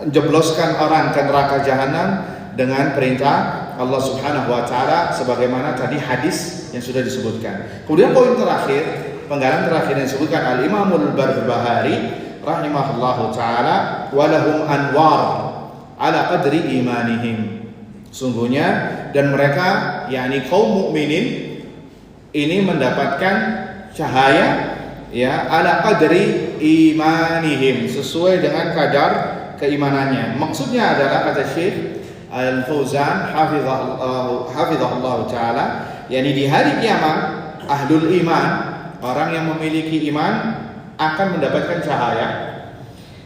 menjebloskan orang ke neraka jahanam dengan perintah Allah Subhanahu wa taala, sebagaimana tadi hadis yang sudah disebutkan. Kemudian poin terakhir, penggalan terakhir yang disebutkan Al-Imam Al-Barbahari rahimahullahu taala, walahum anwar ala qadri imanihim. Sungguhnya dan mereka, yakni kaum mukminin ini mendapatkan cahaya ya ala qadri imanihim, sesuai dengan kadar keimanannya. Maksudnya adalah, kata Syekh Al-Fauzan hafizahullah ta'ala, yakni di hari kiamat ahlul iman, orang yang memiliki iman akan mendapatkan cahaya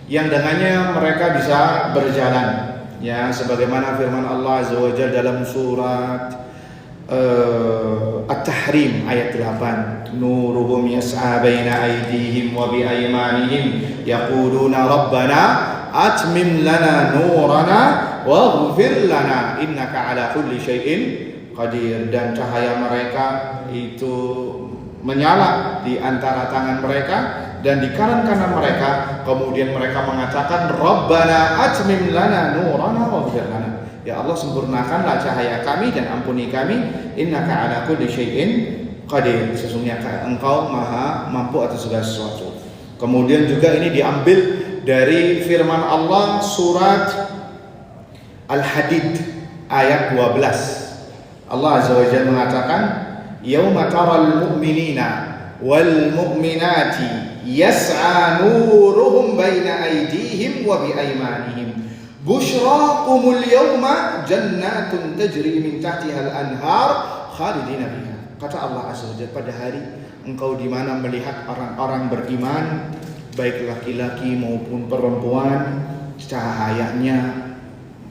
yang dengannya mereka bisa berjalan, ya, sebagaimana firman Allah Azza wa Jalla dalam surat At-Tahrim ayat 8, nuruhum yas'a baina aydihim wa bi aymanihim yaquluna rabbana atmim lana nurana waghfir lana innaka ala kulli syai'in qadir. Dan cahaya mereka itu menyala di antara tangan mereka dan di kanan-kanan mereka. Kemudian mereka mengatakan, Rabbana atmim lana nurana waghfir lana, ya Allah, sempurnakanlah cahaya kami dan ampuni kami, innaka ala kulli syai'in qadir, sesungguhnya Engkau maha mampu atas segala sesuatu. Kemudian juga ini diambil dari firman Allah surat Al-Hadid ayat 12. Allah Azza wa Jalla mengatakan, yauma taral mu'minina wal mu'minati yas'a nuruhum baina aydihim wa bi aymanihim busyrakumul yawma jannatun tajri min tahtiha al-anhar khalidina fiha. Kata Allah Azza wa Jalla, pada hari engkau di mana melihat orang-orang beriman, baik laki-laki maupun perempuan, cahayanya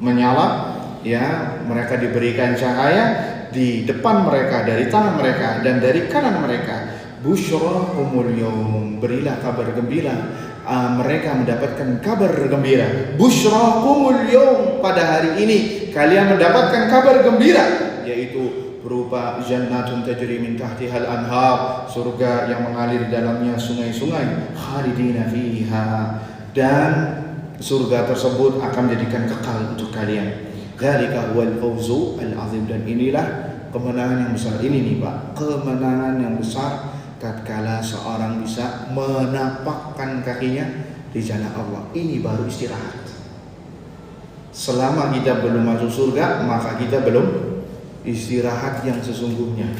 menyala, ya, mereka diberikan cahaya di depan mereka, dari tangan mereka dan dari kanan mereka. Busyrakumul yawm, berilah kabar gembira, mereka mendapatkan kabar gembira. Busyrakumul yawm, pada hari ini kalian mendapatkan kabar gembira, yaitu berupa jannatun tajri min tahtihal anhar, surga yang mengalir dalamnya sungai-sungai, khalidina fiha, dan surga tersebut akan menjadikan kekal untuk kalian. Dzalika huwal fawzu al-azim, dan inilah kemenangan yang besar. Ini nih Pak, kemenangan yang besar tatkala seorang bisa menapakkan kakinya di jalan Allah. Ini baru istirahat. Selama kita belum masuk surga, maka kita belum istirahat yang sesungguhnya.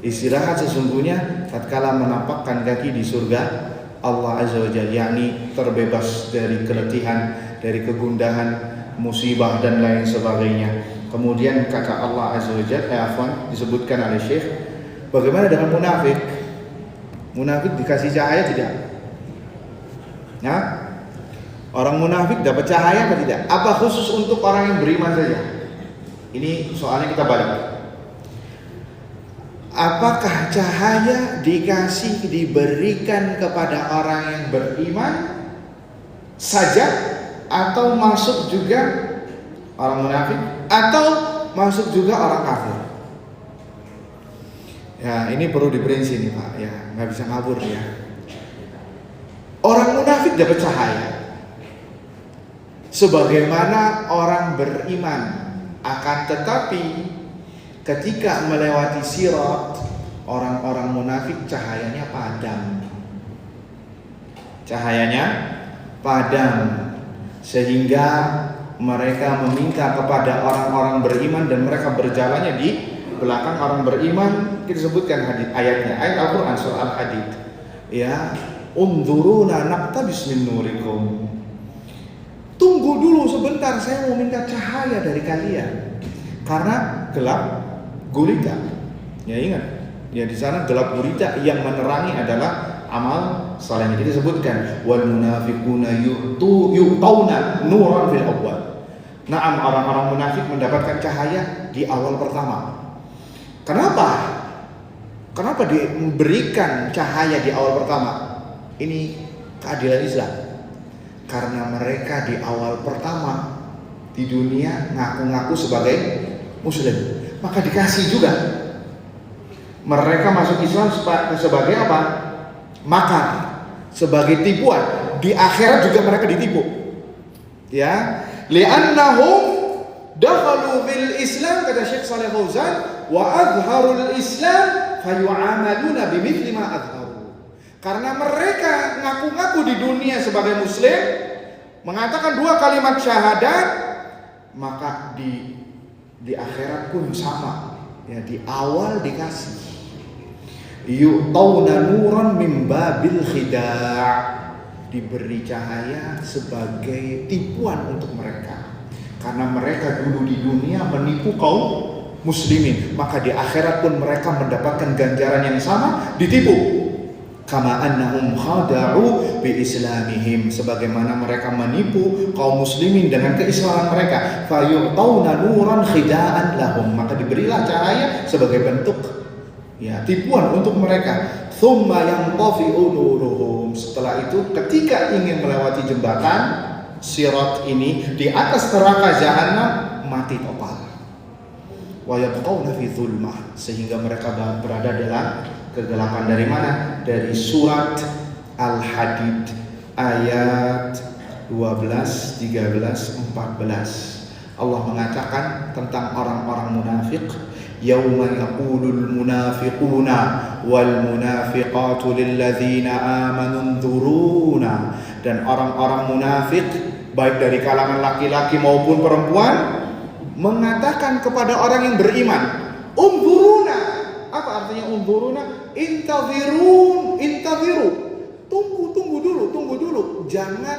Istirahat sesungguhnya tatkala menapakkan kaki di surga Allah Azza wa Jalla, yakni terbebas dari keletihan, dari kegundahan, musibah dan lain sebagainya. Kemudian kata Allah Azza wa Jalla, disebutkan oleh Syekh, bagaimana dengan munafik? Munafik dikasih cahaya tidak? Nah, orang munafik dapat cahaya atau tidak? Apa khusus untuk orang yang beriman saja? Ini soalnya kita balik. Apakah cahaya diberikan kepada orang yang beriman saja, atau masuk juga orang munafik, atau masuk juga orang kafir? Ya, ini perlu diperinci nih Pak, ya, nggak bisa ngabur ya. Orang munafik dapat cahaya sebagaimana orang beriman, akan tetapi ketika melewati sirat, orang-orang munafik cahayanya padam. Cahayanya padam, sehingga mereka meminta kepada orang-orang beriman dan mereka berjalannya di belakang orang beriman. Kita sebutkan hadis ayatnya, ayat Al-Qur'an surah Al-Hadid. Ya, unzuruna naqtabis min nurikum. Tunggu dulu sebentar, saya mau minta cahaya dari kalian. Karena gelap gulita. Ya ingat, ya di sana gelap gulita yang menerangi adalah amal salehnya. Kita sebutkan wal munafiquna yu'tauna nuran fil awwal. Naam, orang-orang munafik mendapatkan cahaya di awal pertama. Kenapa? Kenapa diberikan cahaya di awal pertama? Ini keadilan Islam. Karena mereka di awal pertama di dunia ngaku-ngaku sebagai muslim, maka dikasih juga. Mereka masuk Islam sebagai apa? Makar, sebagai tipuan. Di akhirat juga mereka ditipu. Ya, li'annahum dakhalu fil Islam, kata Syekh Shalih Fauzan, wa azharul Islam fayu'amaluna bimithli ma azharu. Karena mereka ngaku-ngaku di dunia sebagai muslim, mengatakan 2 kalimat syahadat, maka di akhirat pun sama. Ya, di awal dikasih yu'tauna nuran min babil khida', diberi cahaya sebagai tipuan untuk mereka. Karena mereka dulu di dunia menipu kaum muslimin, maka di akhirat pun mereka mendapatkan ganjaran yang sama, ditipu. Kama annahum khada'u bi islamihim, sebagaimana mereka menipu kaum muslimin dengan keislaman mereka. Fayu'tauna nuran khida'an lahum, maka diberilah cahaya sebagai bentuk ya tipuan untuk mereka. Tsumma yantafi'u nuruhum, setelah itu ketika ingin melewati jembatan sirat ini di atas neraka jahanam, mati total. Wa yabqauna fi dzulmah, sehingga mereka berada dalam kegelapan. Dari mana? Dari surat Al-Hadid ayat 12, 13, 14. Allah mengatakan tentang orang-orang munafik, yauma yaqulul munafiquna wal munafiqatu lil ladzina amanu nzuruna. Dan orang-orang munafik baik dari kalangan laki-laki maupun perempuan mengatakan kepada orang yang beriman, unzuruna. Apa artinya unzuruna? Intaziru. Tunggu dulu. Jangan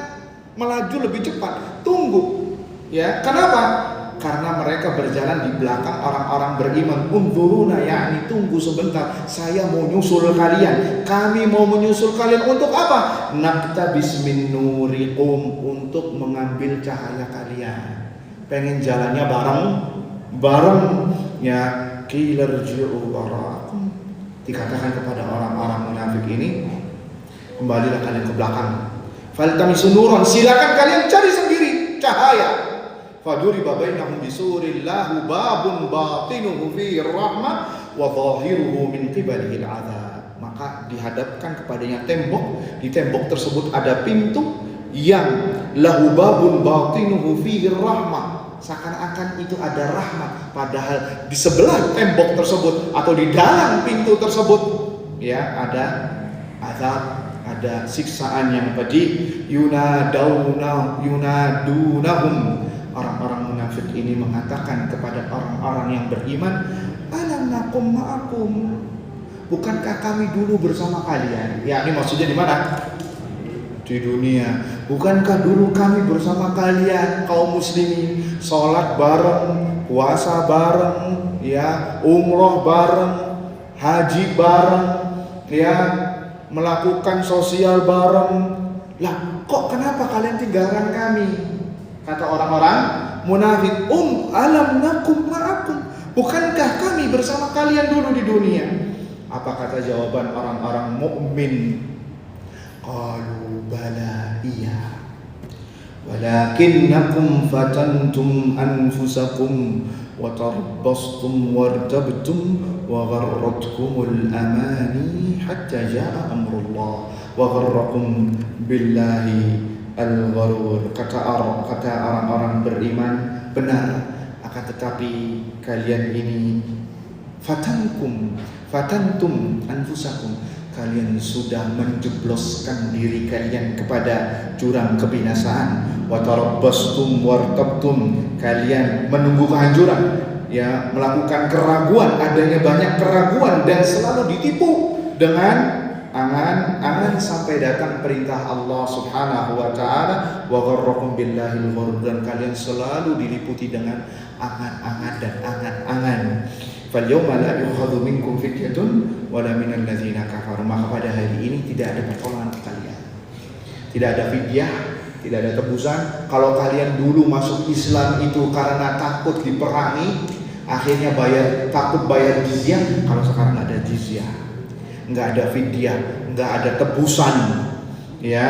melaju lebih cepat. Tunggu. Ya, kenapa? Karena mereka berjalan di belakang orang-orang beriman. Unzuruna, yakni tunggu sebentar. Saya mau nyusul kalian. Kami mau menyusul kalian untuk apa? Naqtabis min nurikum, untuk mengambil cahaya kalian. Pengen jalannya bareng ya. Qilarji'u wara'akum, dikatakan kepada orang-orang munafik ini, kembalilah kalian ke belakang. Faltamisu nuran, silakan kalian cari sendiri cahaya. Faduriba bainahum bisurin lahu babun batinuhu fihi rahmah wa zahiruhu min qibalihi al-'adzab. Maka dihadapkan kepadanya tembok, di tembok tersebut ada pintu yang lahu babun batinuhu fihi rahmah, seakan-akan itu ada rahmat, padahal di sebelah tembok tersebut atau di dalam pintu tersebut ya ada azab, ada siksaan yang pedih. Yunadunahum, orang-orang munafik ini mengatakan kepada orang-orang yang beriman, alam nakum ma'akum, bukankah kami dulu bersama kalian? Ya, ini maksudnya di mana? Di dunia. Bukankah dulu kami bersama kalian kaum muslimin, sholat bareng, puasa bareng, ya, umroh bareng, haji bareng, ya, melakukan sosial bareng. Lah, kok kenapa kalian tinggalkan kami? Kata orang-orang munafik, alam nakum ma'akum, bukankah kami bersama kalian dulu di dunia? Apa kata jawaban orang-orang mukmin? Qalu bala, iya, walakinnakum fatantum anfusakum wa tarabbastum wartabtum wa gharratkumul amani hatta jaa amrullah wa gharrakum billahi al-gharur. Kata orang-orang beriman, benar, akan tetapi kalian ini fatantum anfusakum, kalian sudah menjebloskan diri kalian kepada jurang kebinasaan. wa tarabbastum wartabtum, kalian menunggu kehancuran, ya, melakukan keraguan, adanya banyak keraguan dan selalu ditipu dengan angan-angan sampai datang perintah Allah Subhanahu wa taala, wa gharrakum billahil ghurur, dan kalian selalu diliputi dengan angan-angan dan angan-angan. Fal yawma la yu'khadhu minkum fidyatun wala minal ladzina kafaru, maka pada hari ini tidak ada pertolongan untuk kalian. Tidak ada fidyah, tidak ada tebusan. Kalau kalian dulu masuk Islam itu karena takut diperangi, akhirnya takut bayar jizyah, kalau sekarang ada jizyah, nggak ada fidyah, nggak ada tebusan, ya,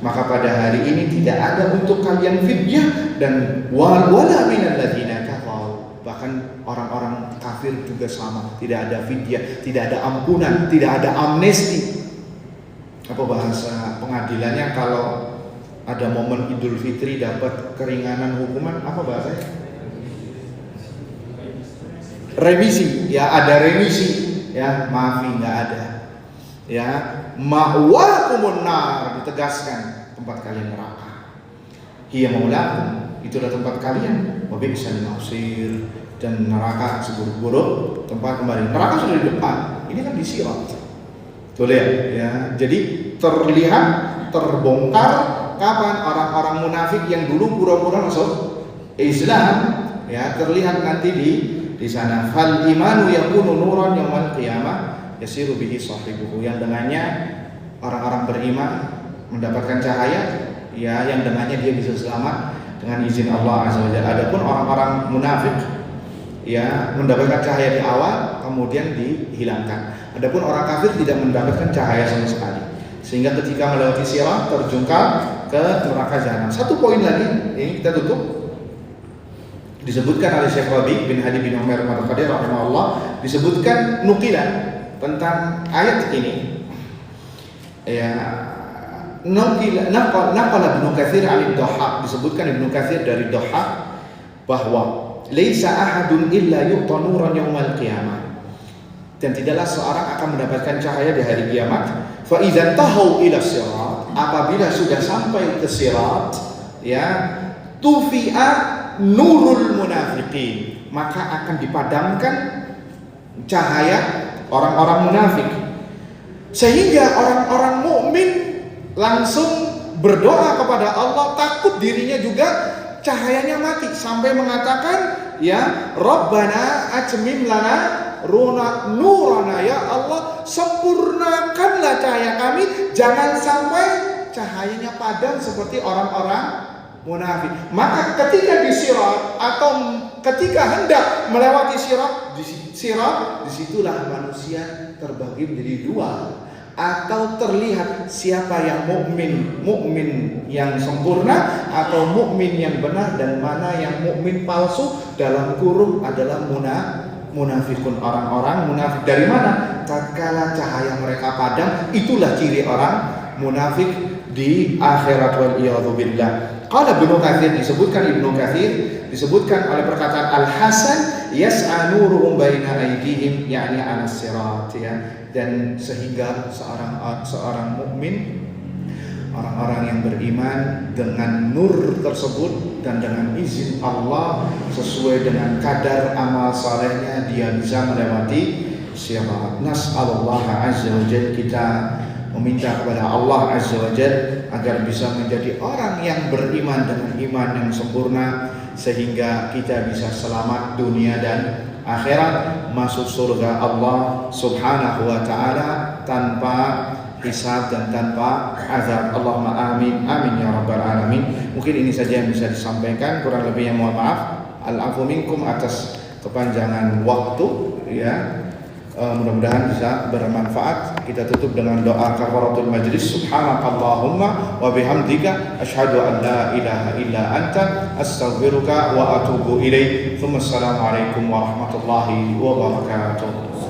maka pada hari ini tidak ada untuk kalian fidyah dan wala minal ladzina kafaru, bahkan orang-orang kafir juga sama, tidak ada fidyah, tidak ada ampunan, tidak ada amnesti. Apa bahasa pengadilannya kalau ada momen Idul Fitri dapat keringanan hukuman, apa bahasanya? Remisi, ya, ada remisi, ya, maafi, nggak ada, ya. Ma'wakumun nar, ditegaskan tempat kalian neraka. Hiya maulakum, itulah tempat kalian. Wa bi'sal masir, dan neraka seburuk-buruk tempat kembali. Neraka sudah di depan, ini kan di sirat. Tuh lihat, ya. Jadi terlihat, terbongkar kapan orang-orang munafik yang dulu pura-pura masuk Islam, ya, terlihat nanti di sana. Fal imanu yakunu nuran yaumal qiyamah yasiru bihi sahibuhu, yang dengannya orang-orang beriman mendapatkan cahaya, ya, yang dengannya dia bisa selamat dengan izin Allah Azza wa Jalla. Adapun orang-orang munafik, ya, mendapatkan cahaya di awal kemudian dihilangkan. Adapun orang kafir tidak mendapatkan cahaya sama sekali, sehingga ketika melewati sirat terjungkal ke neraka jahanam. Satu poin lagi, ini kita tutup, disebutkan oleh Syekh Rabi bin Hadi bin Umar Al-Qadir rahimahullah, disebutkan nukilan tentang ayat ini, ya, naqala Ibnu Katsir al-Dhahhak, disebutkan Ibnu Katsir dari Dhahhak bahwa laisa ahadun illa yu'ta nuran yaumal qiyamah, dan tidaklah seorang akan mendapatkan cahaya di hari kiamat. Fa idzan tahu ila sirat, apabila sudah sampai ke sirat, ya, tufi'a nurul munafiqin, maka akan dipadamkan cahaya orang-orang munafik, sehingga orang-orang mukmin langsung berdoa kepada Allah, takut dirinya juga cahayanya mati, sampai mengatakan, ya, Rabbana atmim lana nurana, ya Allah, sempurnakanlah cahaya kami, jangan sampai cahayanya padam seperti orang-orang munafik. Maka ketika di sirat atau ketika hendak melewati sirat, disitulah manusia terbagi menjadi dua, atau terlihat siapa yang mukmin yang sempurna atau mukmin yang benar, dan mana yang mukmin palsu, dalam kurung adalah munafikun, orang-orang munafik. Dari mana? Tatkala cahaya mereka padam, itulah ciri orang munafik di akhirat, wal iyadzu billah. Qala Ibnu Katsir, disebutkan oleh perkataan Al-Hasan, yas'a nuruhum baina aydihim, yakni anas sirat, ya, dan sehingga seorang mukmin, orang-orang yang beriman, dengan nur tersebut dan dengan izin Allah sesuai dengan kadar amal salehnya, dia bisa melewati sirat. Nas'alullah azza wa jalla, kita meminta kepada Allah azza wa jalla agar bisa menjadi orang yang beriman dengan iman yang sempurna, sehingga kita bisa selamat dunia dan akhirat, masuk surga Allah subhanahu wa ta'ala tanpa hisab dan tanpa azab. Allahumma amin, amin ya rabbal alamin. Mungkin ini saja yang bisa disampaikan, kurang lebihnya mohon maaf. Al-afu minkum atas kepanjangan waktu, ya. Mudah-mudahan bisa bermanfaat. Kita tutup dengan doa kafaratul majlis. Subhanakallahumma wa bihamdika asyhadu an la ilaha illa anta astaghfiruka wa atubu ilaik. Assalamualaikum warahmatullahi wabarakatuh.